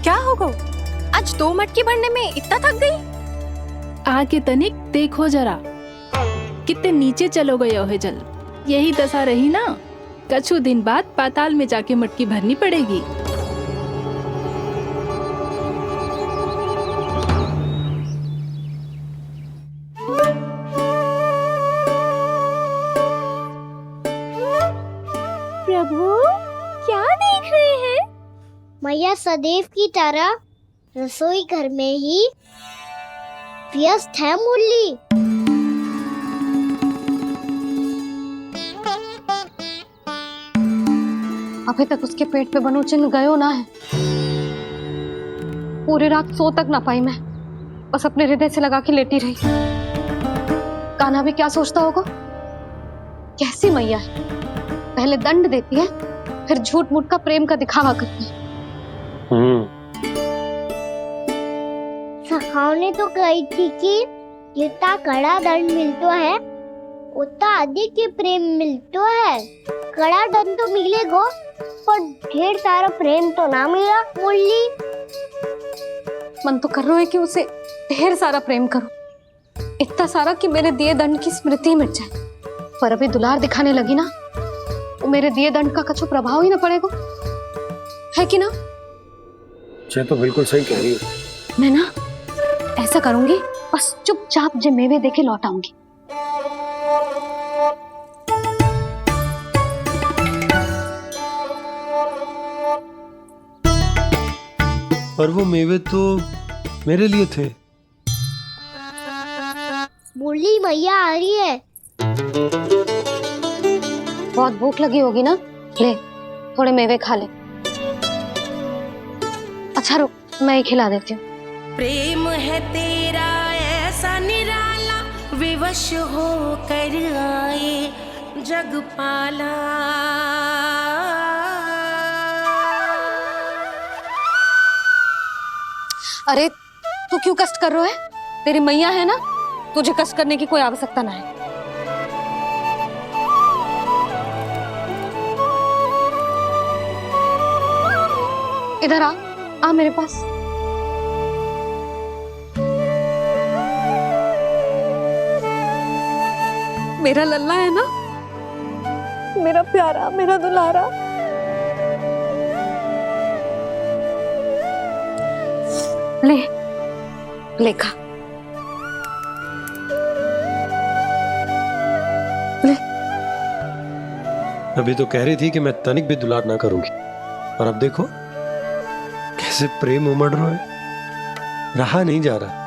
क्या हो गो? आज 2 मटकी भरने में इतना थक गई? आके तनिक देखो जरा, कितने नीचे चलो गए हो जल। यही दशा रही ना, कछु दिन बाद पाताल में जाके मटकी भरनी पड़ेगी। प्रभु क्या देख रहे हैं? मैया सदैव की तरह रसोई घर में ही व्यस्त है मुरली। अभी तक उसके पेट पे बनो चिन्ह गयो ना है। पूरी रात सो तक ना पाई मैं, बस अपने हृदय से लगा के लेटी रही। कान्हा भी क्या सोचता होगा? कैसी मैया है, पहले दंड देती है, फिर झूठ मूठ का प्रेम का दिखावा करती है। सखाओ ने तो कही थी कि जितना कड़ा दंड मिलतो है उतना अधिक ही प्रेम मिलतो है। कड़ा दंड तो मिलेगो पर ढेर सारा प्रेम तो ना मिला। मुरली मन तो कर रहा है कि उसे ढेर सारा प्रेम करूं, इतना सारा कि मेरे दिए दंड की स्मृति मिट जाए। पर अभी दुलार दिखाने लगी ना, वो मेरे दिए दंड का कछु प्रभाव ही ना पड़ेगा, है कि ना? ये तो बिल्कुल सही कह रही हो। मैं ना ऐसा करूंगी, बस चुपचाप जे मेवे देके लौट आऊंगी। पर वो मेवे तो मेरे लिए थे। मुरली मैया आ रही है। बहुत भूख लगी होगी ना, ले थोड़े मेवे खा ले। अच्छा रुक, मैं ही खिला देती हूँ। प्रेम है तेरा ऐसा निराला, विवश हो कर आए जगपाला। अरे तू क्यों कष्ट कर रहा है? तेरी मैया है ना, तुझे कष्ट करने की कोई आवश्यकता ना है। इधर आ मेरे पास। मेरा लल्ला है ना, मेरा प्यारा, मेरा दुलारा। ले खा। ले। अभी तो कह रही थी कि मैं तनिक भी दुलार ना करूंगी, और अब देखो कैसे प्रेम उमड़ रहा है, रहा नहीं जा रहा।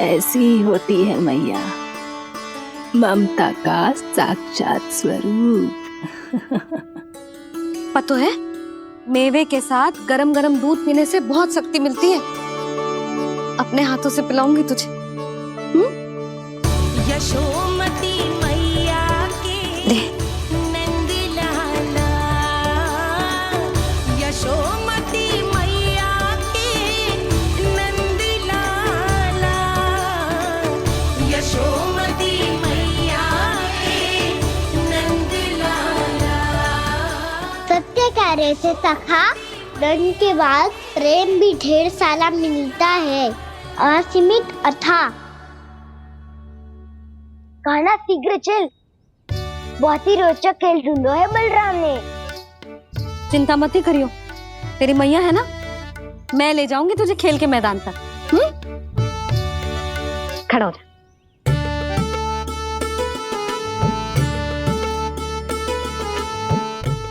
ऐसी ही होती है मैया, ममता का साक्षात स्वरूप। पता है, मेवे के साथ गरम गरम दूध पीने से बहुत शक्ति मिलती है। अपने हाथों से पिलाऊंगी तुझे। यशोमती मैया के नंद लाला, यशोमती मैया के नंद लाला, यशोमती मैया के नंद लाला। सत्य कह रहे थे सखा, दंड के बाद प्रेम भी ढेर सारा मिलता है, असीमित अथाह। गाना शीघ्र चल, बहुत ही रोचक खेल ढूंढो है बलराम ने। चिंता मत ही करियो, तेरी मैया है ना, मैं ले जाऊंगी तुझे खेल के मैदान तक। खड़ा हो जा।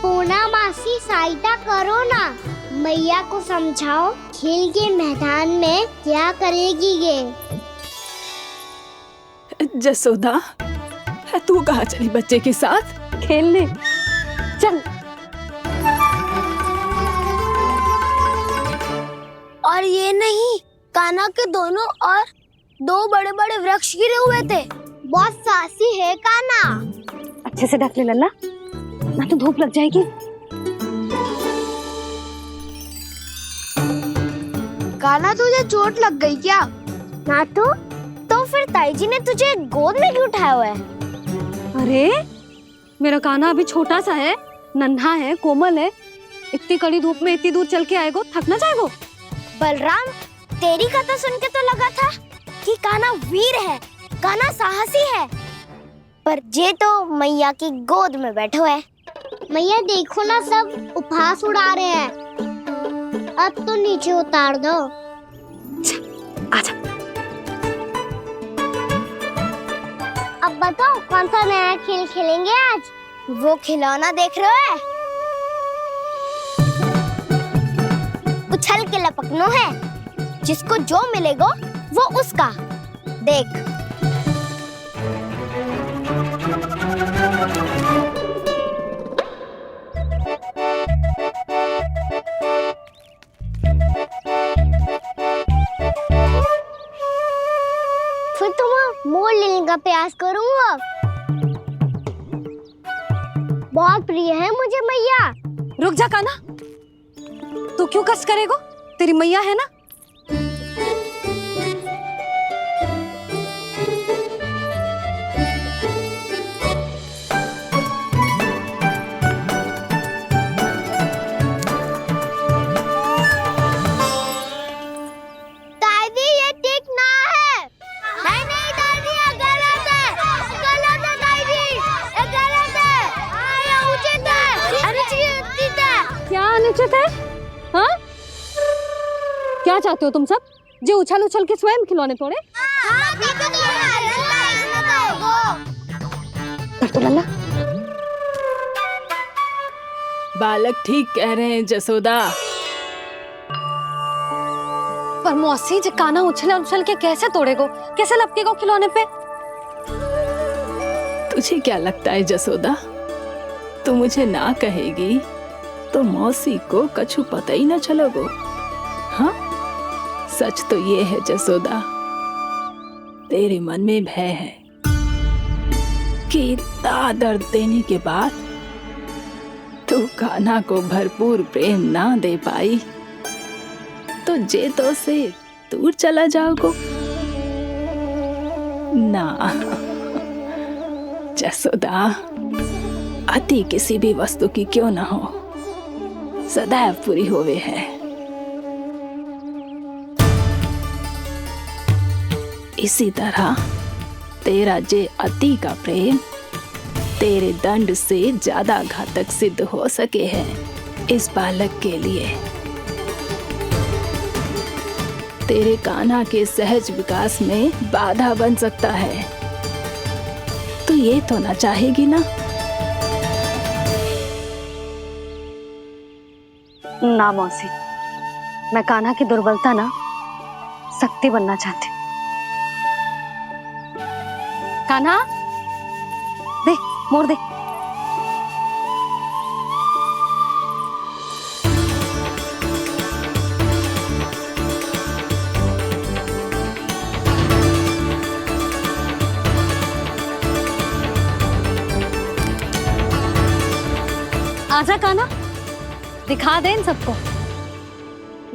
पूना मासी सहायता करो ना, मैया को समझाओ खेल के मैदान में क्या करेगी ये। जसोदा, तू कहाँ चली बच्चे के साथ? खेलने चल। और ये नहीं, कान्हा के दोनों और दो बड़े बड़े वृक्ष गिरे हुए थे। बहुत साहसी है कान्हा। अच्छे से ढक ले लल्ला, ना तो धूप लग जाएगी। कान्हा तुझे चोट लग गई क्या? ना तो फिर ताई जी ने तुझे गोद में क्यों उठाया हुआ है? अरे मेरा कान्हा अभी छोटा सा है, नन्हा है, कोमल है। इतनी कड़ी धूप में इतनी दूर चल के आएगो, थक ना जाएगो। बलराम, तेरी कथा सुन के तो लगा था कि कान्हा वीर है, कान्हा साहसी है, पर जे तो मैया की गोद में बैठो है। मैया देखो ना, सब उपहास उड़ा रहे हैं। अब तो नीचे उतार दो। आजा। अब बताओ कौन सा नया खेल खेलेंगे आज? वो खिलौना देख रहे हो? उछल के लपकनो है, जिसको जो मिलेगा वो उसका। देख। फिर तुम मोर लेने का प्रयास करूंगा। बहुत प्रिय है मुझे मैया। रुक जा कान्हा, तू क्यों कष्ट करेगो? तेरी मैया है ना, अनुचित है? हाँ? क्या चाहते हो तुम सब? जो उछल उछल के स्वयं खिलौने तोड़े? तो लल्ला बालक ठीक कह रहे हैं जसोदा। पर मौसी जे काना उछल उछल के कैसे तोड़ेगो, कैसे लपकेगो खिलौने पे? तुझे क्या लगता है जसोदा, तू मुझे ना कहेगी तो मौसी को कछु पता ही ना चलोगो? हाँ, सच तो ये है जसोदा, तेरे मन में भय है कि इतना दर्द देने के बाद तू कान्हा को भरपूर प्रेम ना दे पाई तो जेतो से दूर चला जाओगो ना। जसोदा, अति किसी भी वस्तु की क्यों ना हो, सदैव पूरी होवे है। इसी तरह तेरा जे अति का प्रेम तेरे दंड से ज्यादा घातक सिद्ध हो सके है इस बालक के लिए। तेरे कान्हा के सहज विकास में बाधा बन सकता है, तो ये तो ना चाहेगी ना? ना मौसी, मैं कान्हा की दुर्बलता ना शक्ति बनना चाहती। कान्हा, दे मोड़ दे। आजा कान्हा, दिखा दे इन सबको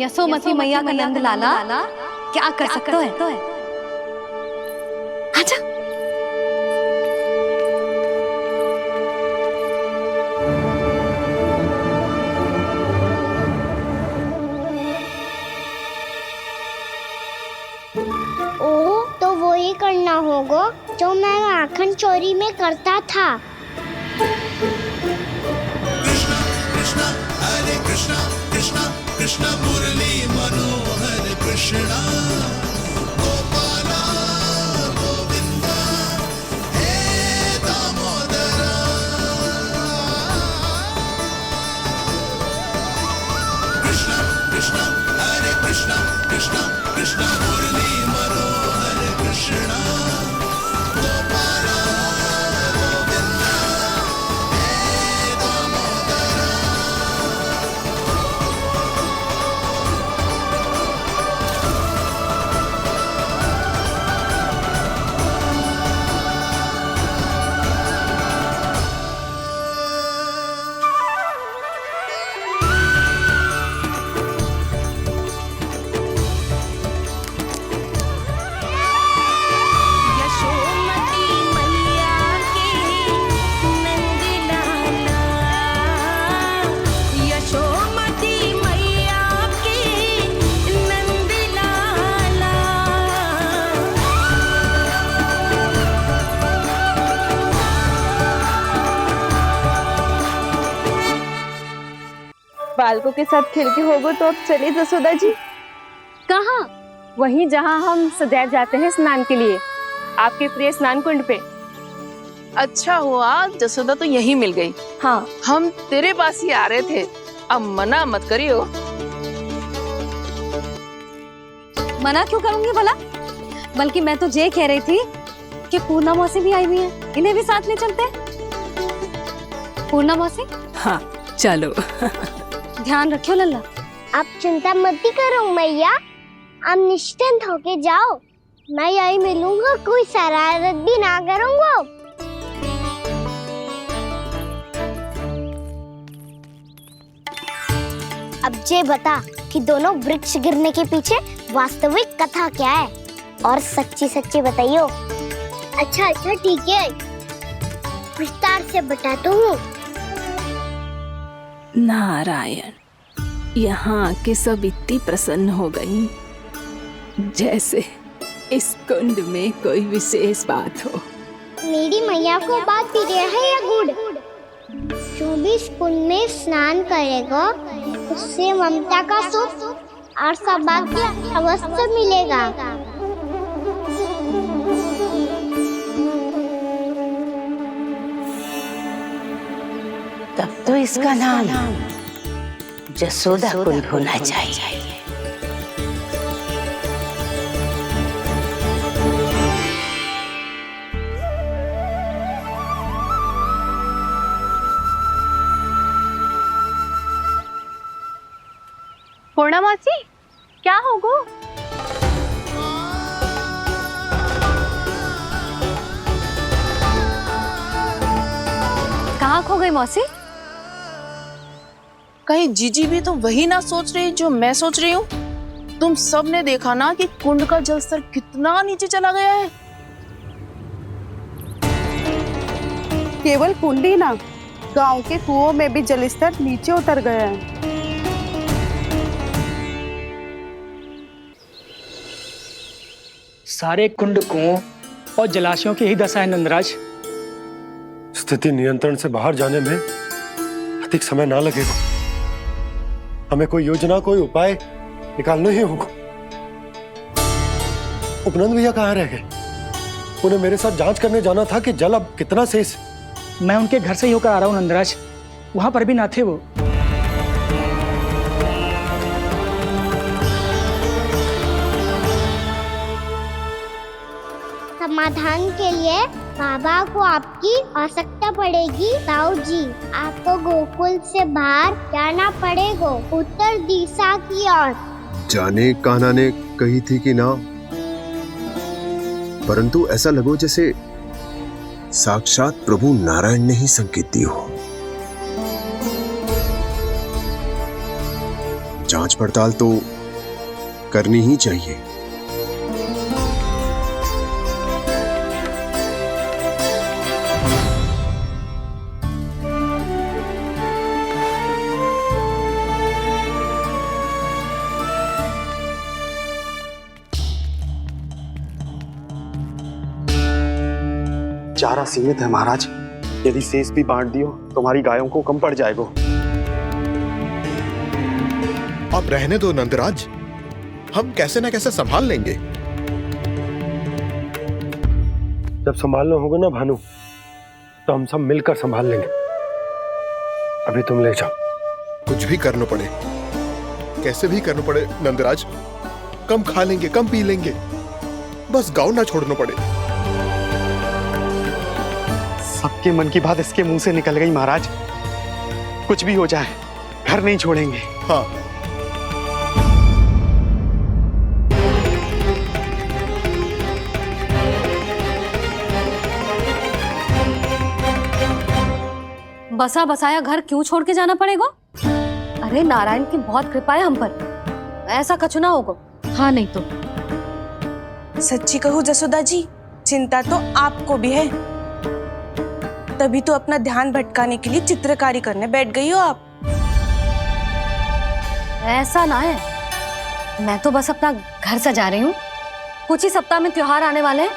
यशोमती मैया का नंद लाला क्या कर सकता है। आजा। ओह, तो वो ही करना होगा जो मैं माखन चोरी में करता था। कृष्णा हरे कृष्णा कृष्णा कृष्णा मुरली मनोहर कृष्णा गोपाला गोविंदा हे दामोदरा। कृष्णा कृष्णा हरे कृष्णा कृष्णा कृष्णा मुरली मनोहर कृष्णा गोपाला गोविंदा हे दामोदरा। यशोमती मैया के नंद लाला, यशोमती मैया के नंद लाला। बालकों के साथ खेल के होगो तो अब चलिए जसोदा जी। कहाँ? वहीं जहाँ हम सदैव जाते हैं स्नान के लिए, आपके प्रिय स्नान कुंड पे। अच्छा हुआ जसोदा तो यहीं मिल गई। हाँ, हम तेरे पास ही आ रहे थे, अब मना मत करियो। मना क्यों करूंगी भला? बल्कि मैं तो ये कह रही थी कि पूर्णा मौसी भी आई हुई है, इन्हें भी साथ ले चलते हैं। पूर्णा मौसी, हाँ चलो। ध्यान रखियो लल्ला। आप चिंता मत करो मैया, आप निश्चिंत होके जाओ, मैं यही मिलूंगा, कोई शरारत भी ना करूंगा। अब ये बता कि दोनों वृक्ष गिरने के पीछे वास्तविक कथा क्या है, और सच्ची सच्ची बताइयो। अच्छा अच्छा ठीक है, विस्तार से बताता हूँ। नारायण, यहाँ के सब इतनी प्रसन्न हो गई जैसे इस कुंड में कोई विशेष बात हो। मेरी मैया को बात प्रिय है या गुड़? जो भी इस कुंड में स्नान करेगा उससे ममता का सुख और सौभाग्य अवश्य मिलेगा। तब तो इसका नाम जसोदा कुंड होना चाहिए। पूर्णा मासी, क्या हो गो? कहाँ खो गई मौसी? कहीं जीजी भी तो वही ना सोच रही जो मैं सोच रही हूँ? तुम सब ने देखा ना कि कुंड का जलस्तर कितना नीचे चला गया है। केवल कुंड ही ना, गांव के कुओं में भी जलस्तर नीचे उतर गया है। सारे कुंड कुओं और जलाशयों की ही दशा है नंदराज। स्थिति नियंत्रण से बाहर जाने में अधिक समय ना लगेगा। हमें कोई योजना, कोई उपाय निकालना ही होगा। उपनंद भैया कहाँ रह गए? उन्हें मेरे साथ जांच करने जाना था कि जल अब कितना शेष। मैं उनके घर से ही होकर आ रहा हूँ नंदराज, वहां पर भी ना थे वो। समाधान के लिए बाबा को आपकी आवश्यकता पड़ेगी। ताऊ जी, आपको गोकुल से बाहर जाना पड़ेगा, उत्तर दिशा की ओर। जाने कान्हा ने कही थी कि ना, परंतु ऐसा लगो जैसे साक्षात प्रभु नारायण ने ही संकेत दी हो। जांच पड़ताल तो करनी ही चाहिए। चारा सीमित है महाराज, यदि शेष भी बांट दियो तो हमारी गायों को कम पड़ जाएगा। अब रहने दो नंदराज, हम कैसे न कैसे संभाल लेंगे। जब संभालना होगा ना भानु, तो हम सब मिलकर संभाल लेंगे। अभी तुम ले जाओ। कुछ भी करना पड़े, कैसे भी करना पड़े नंदराज, कम खा लेंगे, कम पी लेंगे, बस गाँव ना छोड़ना पड़े। सबके मन की बात इसके मुंह से निकल गई महाराज। कुछ भी हो जाए, घर नहीं छोड़ेंगे। हाँ, बसा बसाया घर क्यों छोड़ के जाना पड़ेगा? अरे नारायण की बहुत कृपा है हम पर, ऐसा कछु ना होगा। हाँ नहीं तो सच्ची कहूँ जसोदा जी, चिंता तो आपको भी है, तभी तो अपना ध्यान भटकाने के लिए चित्रकारी करने बैठ गई हो आप। ऐसा ना है, मैं तो बस अपना घर सजा रही हूँ। कुछ ही सप्ताह में त्योहार आने वाले हैं।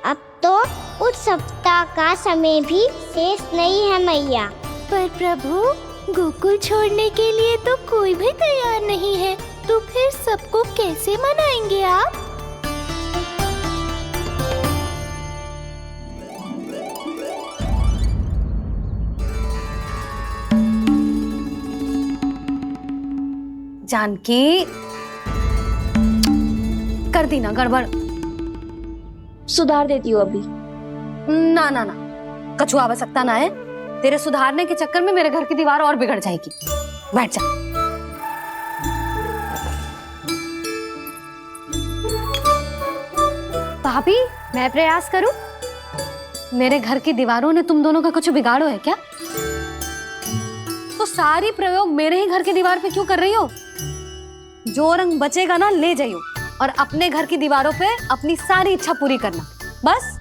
अब तो उस सप्ताह का समय भी शेष नहीं है मैया। पर प्रभु, गोकुल छोड़ने के लिए तो कोई भी तैयार नहीं है, तो फिर सबको कैसे मनाएंगे आप? जानकी, कर दी ना गड़बड़। सुधार देती हूँ अभी। ना ना ना, कछु आवश्यकता ना है। तेरे सुधारने के चक्कर में मेरे घर की दीवार और बिगड़ जाएगी। बैठ जा। भाभी, मैं प्रयास करूं? मेरे घर की दीवारों ने तुम दोनों का कुछ बिगाड़ो है क्या? तो सारी प्रयोग मेरे ही घर की दीवार पे क्यों कर रही हो? जो रंग बचेगा ना ले जाइयो, और अपने घर की दीवारों पे अपनी सारी इच्छा पूरी करना, बस।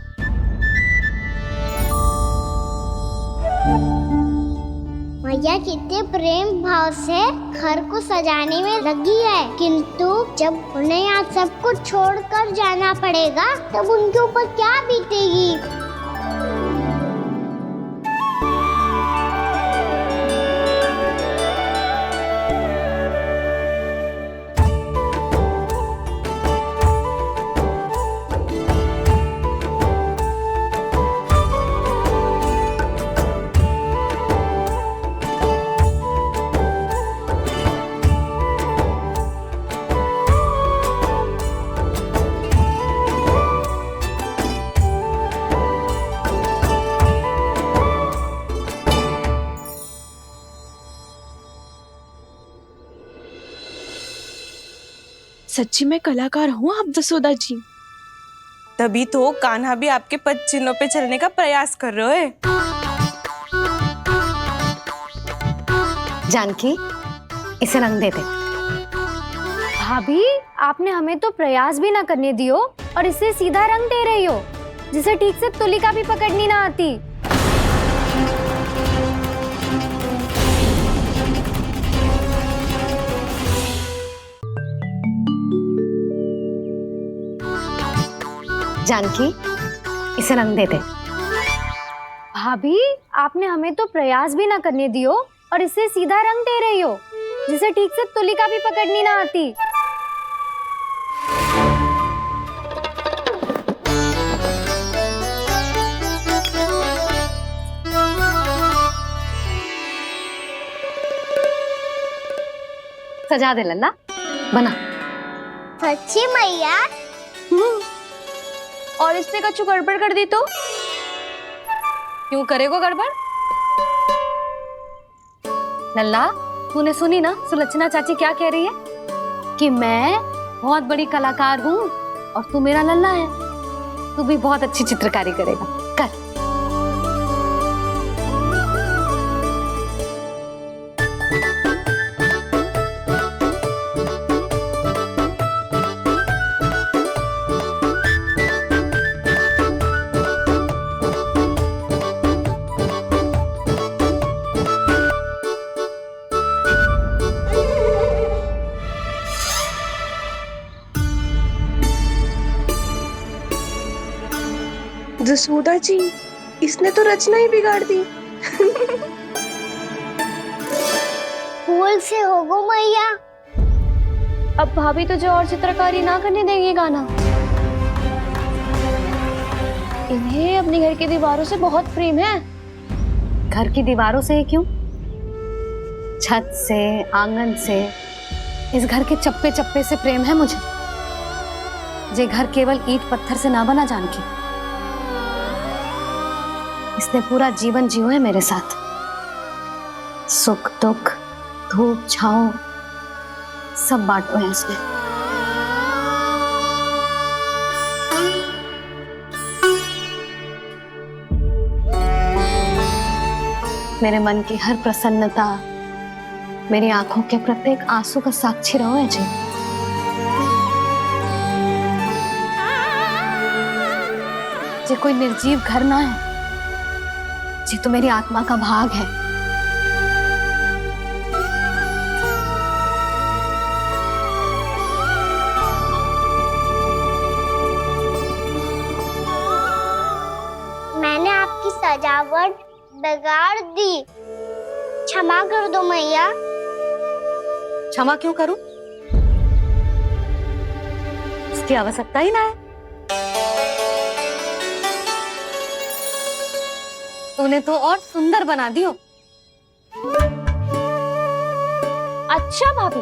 मैया कितने प्रेम भाव से घर को सजाने में लगी है, किंतु जब उन्हें यहाँ सब कुछ छोड़कर जाना पड़ेगा तब उनके ऊपर क्या बीतेगी। सच्ची में कलाकार हूँ आप जसोदा जी। तभी तो कान्हा भी आपके पद चिन्हों पे चलने का प्रयास कर रहे हैं। जानकी, इसे रंग दे दे। भाभी, आपने हमें तो प्रयास भी ना करने दियो और इसे सीधा रंग दे रही हो, जिसे ठीक से तुलिका भी पकड़नी ना आती। जानकी, इसे रंग दे दे। भाभी, आपने हमें तो प्रयास भी ना करने दियो और इसे सीधा रंग दे रही हो, जिसे ठीक से तुलिका भी पकड़नी ना आती। सजा दे लल्ला, बना। सच्ची मैया? और इसने कछु गड़बड़ कर दी तो? क्यों करेगो गड़बड़? लल्ला, तूने सुनी ना सुलक्षणा चाची क्या कह रही है? कि मैं बहुत बड़ी कलाकार हूँ और तू मेरा लल्ला है। तू भी बहुत अच्छी चित्रकारी करेगा, कर। जसोदा जी, इसने तो रचना ही बिगाड़ दी। फूल से होगो मैया। अब भाभी तुझे और चित्रकारी ना करने देंगे गाना। इन्हें अपने घर की दीवारों से बहुत प्रेम है। घर की दीवारों से क्यों? छत से, आंगन से, इस घर के चप्पे चप्पे से प्रेम है मुझे। ये घर केवल ईंट पत्थर से ना बना जानकी। इसने पूरा जीवन जियो है मेरे साथ। सुख दुख, धूप छाँव सब बांटो है इसने। मेरे मन की हर प्रसन्नता, मेरी आंखों के प्रत्येक आंसू का साक्षी रहो है जी। ये कोई निर्जीव घर ना है, ये तो मेरी आत्मा का भाग है। मैंने आपकी सजावट बिगाड़ दी, क्षमा कर दो मैया। क्षमा क्यों करूं? उसकी आवश्यकता ही ना है। तूने तो और सुंदर बना दियो। अच्छा भाभी,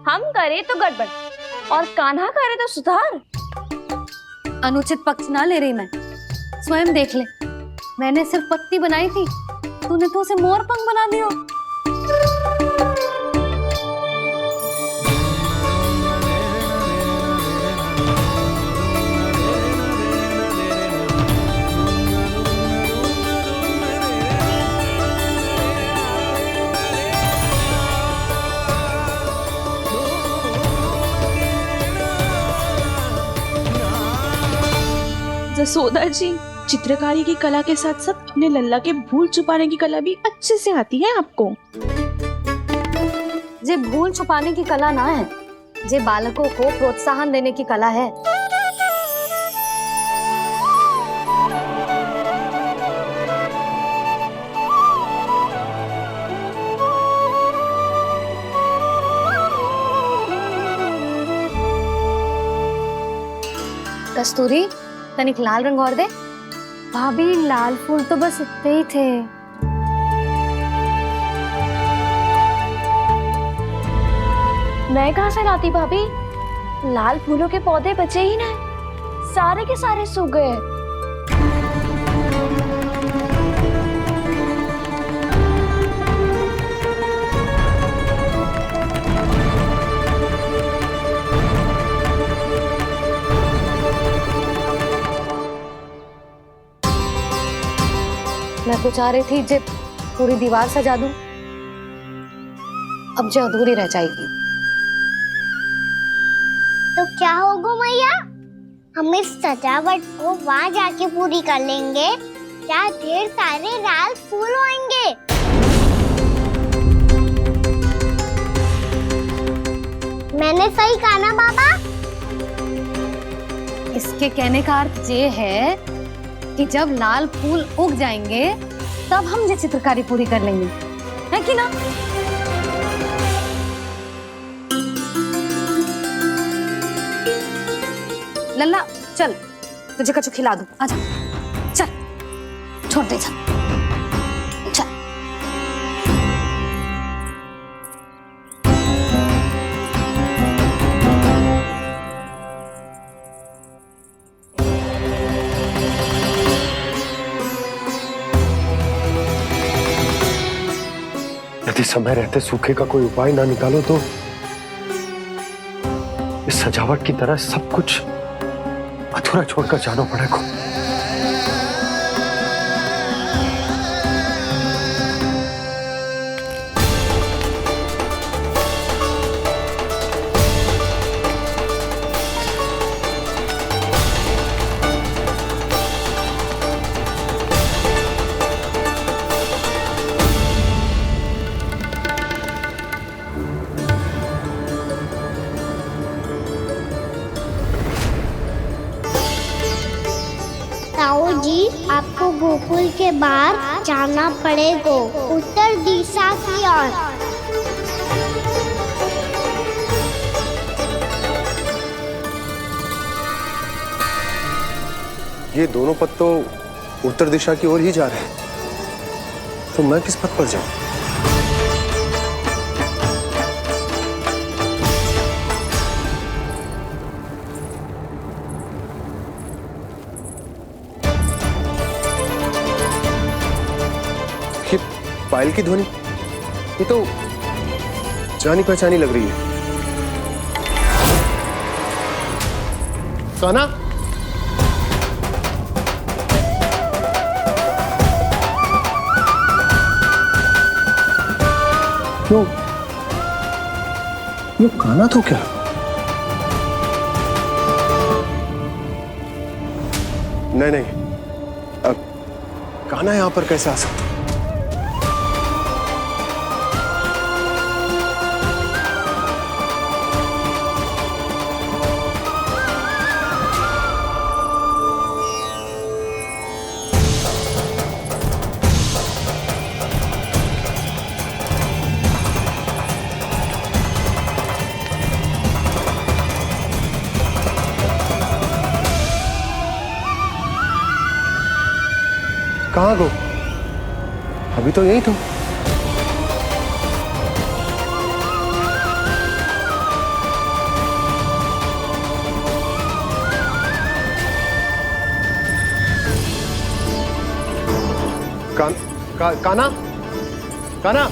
हम करे तो गड़बड़ और कान्हा करे तो सुधार। अनुचित पक्ष ना ले रही मैं, स्वयं देख ले। मैंने सिर्फ पत्ती बनाई थी, तूने तो उसे मोर पंख बना दियो। जसोदा जी, चित्रकारी की कला के साथ साथ अपने लल्ला के भूल छुपाने की कला भी अच्छे से आती है आपको। ये भूल छुपाने की कला ना है, ये बालकों को प्रोत्साहन देने की कला है। कस्तूरी, तनिक लाल रंग और दे। भाभी, लाल फूल तो बस इतने ही थे। मैं कहाँ से लाती भाभी? लाल फूलों के पौधे बचे ही नहीं, सारे के सारे सूख गए। मैं तो चाह रही थी जे पूरी दीवार सजा दूं, अब जो अधूरी रह जाएगी। तो क्या होगा मैया, हम इस सजावट को वहाँ जाके पूरी कर लेंगे, क्या ढेर सारे लाल फूल होंगे। मैंने सही कहा ना बाबा? इसके कहने का अर्थ ये है कि जब लाल फूल उग जाएंगे तब हम ये चित्रकारी पूरी कर लेंगे, है कि ना? लल्ला चल, तुझे कछु खिला दूं, आजा चल, छोड़ दे चल। यदि समय रहते सूखे का कोई उपाय ना निकालो तो इस सजावट की तरह सब कुछ अधूरा छोड़कर जाना पड़ेगा। ताऊ जी, आपको गोकुल के बाहर जाना पड़ेगा, उत्तर दिशा की ओर। ये दोनों पथ तो उत्तर दिशा की ओर ही जा रहे हैं, तो मैं किस पथ पर जाऊं? ये पायल की ध्वनि, ये तो जानी पहचानी लग रही है। कान्हा, क्यों? ये कान्हा तो क्या? नहीं नहीं, अब कान्हा यहां पर कैसे आ सकता? कहाँ गो? अभी तो यही तुम। कान्हा, कान्हा,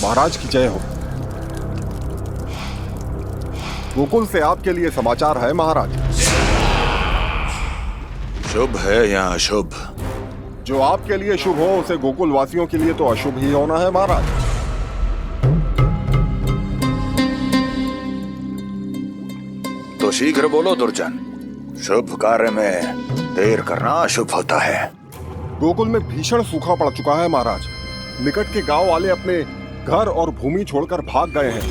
महाराज की जय हो। गोकुल से आपके लिए समाचार है महाराज। शुभ है या अशुभ? जो आपके लिए शुभ हो उसे गोकुल वासियों के लिए तो अशुभ ही होना है महाराज। तो शीघ्र बोलो दुर्जन, शुभ कार्य में देर करना अशुभ होता है। गोकुल में भीषण सूखा पड़ चुका है महाराज। निकट के गांव वाले अपने घर और भूमि छोड़कर भाग गए हैं।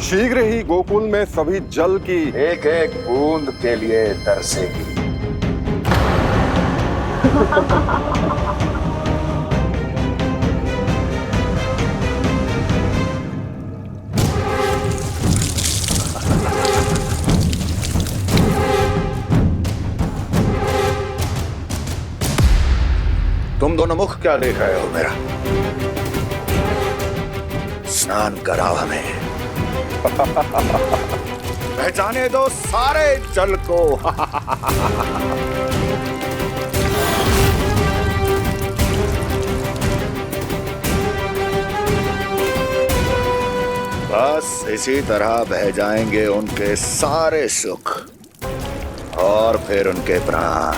शीघ्र ही गोकुल में सभी जल की एक एक बूंद के लिए तरसेगी। तुम दोनों मुख क्या देख रहे हो मेरा? स्नान कराओ हमें। बह जाने दो सारे जल को। बस इसी तरह बह जाएंगे उनके सारे सुख और फिर उनके प्राण।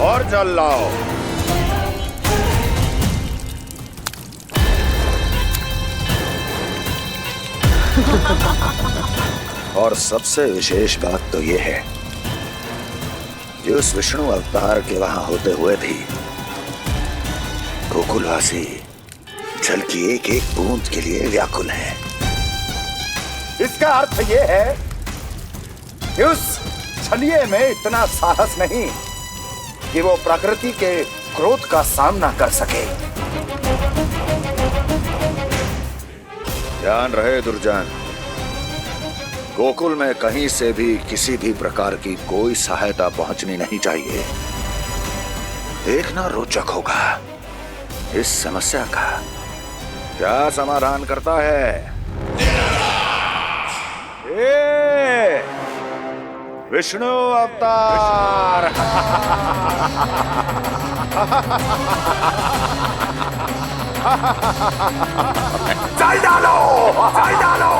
और जल लाओ। और सबसे विशेष बात तो यह है कि उस विष्णु अवतार के वहां होते हुए भी गोकुलवासी जल की एक एक बूंद के लिए व्याकुल है। इसका अर्थ यह है कि उस छलिए में इतना साहस नहीं कि वो प्रकृति के क्रोध का सामना कर सके। ध्यान रहे दुर्जन, गोकुल में कहीं से भी किसी भी प्रकार की कोई सहायता पहुंचनी नहीं चाहिए। देखना रोचक होगा इस समस्या का क्या समाधान करता है। ए, विष्णु अवतार। चल डालो, चल डालो।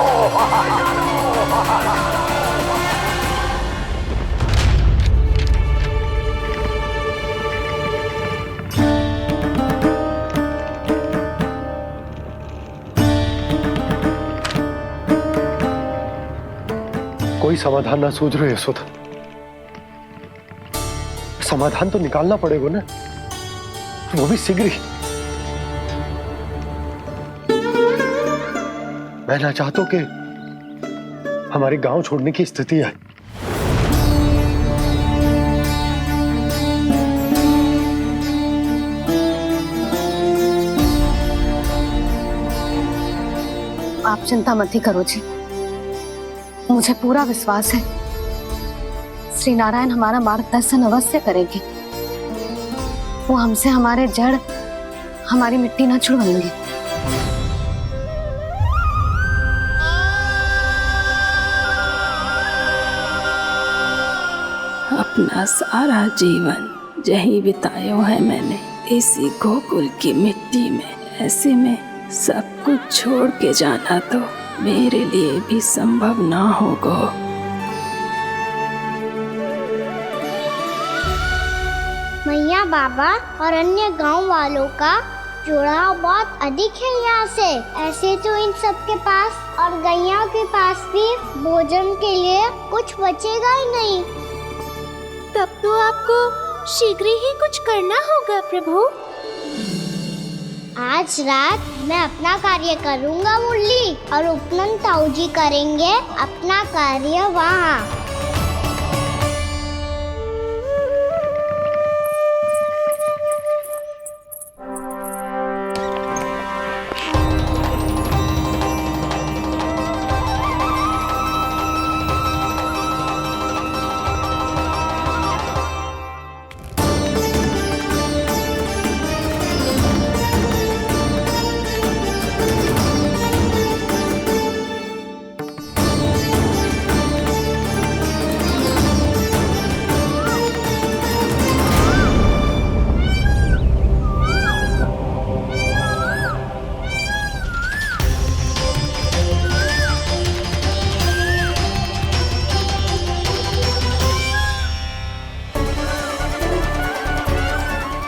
कोई समाधान ना सूझ रहे यशोदा। समाधान तो निकालना पड़ेगा ना, वो भी शीघ्र ही। मैं ना चाहता कि हमारे गांव छोड़ने की स्थिति आए। आप चिंता मत ही करो जी, मुझे पूरा विश्वास है श्री नारायण हमारा मार्गदर्शन अवश्य करेंगे। वो हमसे हमारे जड़, हमारी मिट्टी न छुड़वाएंगे। अपना सारा जीवन यही बितायो है मैंने, इसी गोकुल की मिट्टी में। ऐसे में सब कुछ छोड़ के जाना तो मेरे लिए भी संभव ना होगा। मैया बाबा और अन्य गांव वालों का जुड़ाव बहुत अधिक है यहाँ से। ऐसे तो इन सब के पास और गैया के पास भी भोजन के लिए कुछ बचेगा ही नहीं। तब तो आपको शीघ्र ही कुछ करना होगा प्रभु। आज रात मैं अपना कार्य करूँगा मुरली, और उपनंद ताऊ जी करेंगे अपना कार्य वहाँ।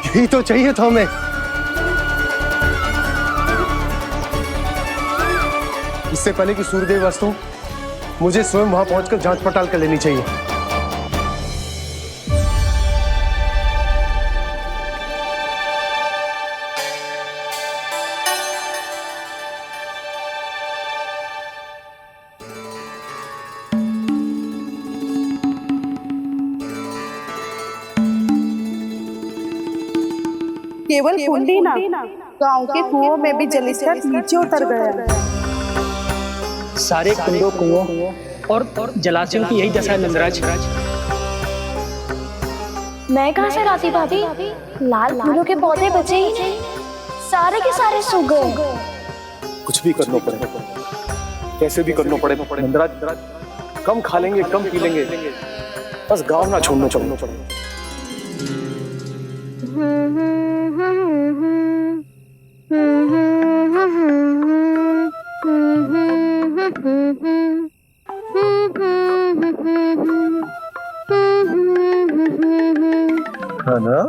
यही तो चाहिए था हमें। इससे पहले कि सूर्यदेव वस्तु, मुझे स्वयं वहां पहुंचकर जांच पड़ताल कर लेनी चाहिए। केवल कुंडी ना, गांव के कुओं में भी जलस्तर नीचे उतर गया। सारे कुंडों, कुओं और जलाशयों की यही दशा है नंदराज। मैं कहाँ से लाती भाभी? लाल फूलों के पौधे बचे ही नहीं। सारे के सारे सो गए। कुछ भी करना पड़े, कैसे भी करना पड़े नंदराज, कम खा लेंगे, कम पी लेंगे, बस गाँव ना छोड़ना चाहिए। है ना?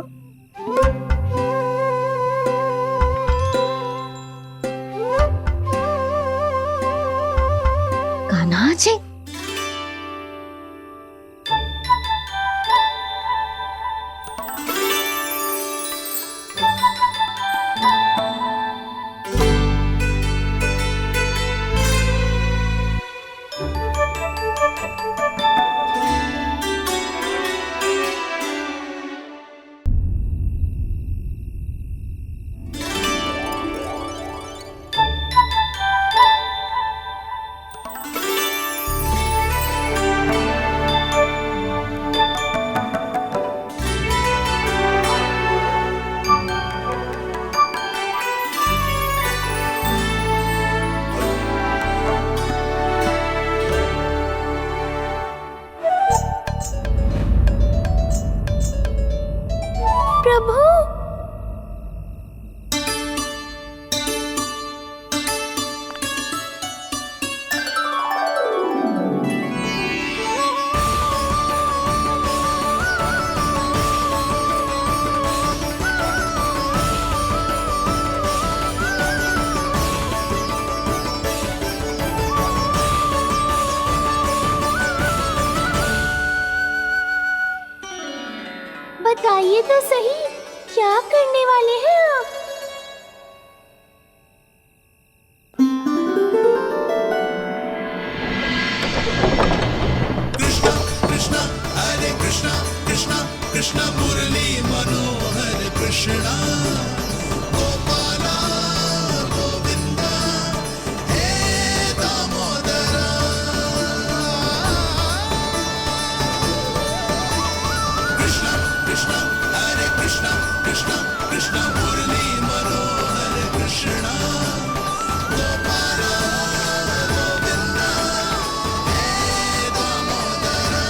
कान्हा जी, प्रभु, बताइए तो सही, क्या करने वाले हैं आप? कृष्णा हरे कृष्णा, कृष्णा कृष्णा मुरली मनोहर कृष्णा, गोपाला गोविंदा हे दामोदरा। कृष्णा कृष्णा हरे कृष्णा, कृष्णा कृष्णा मुरली मनोहर कृष्णा, गोपाला गोविंदा हे दामोदरा।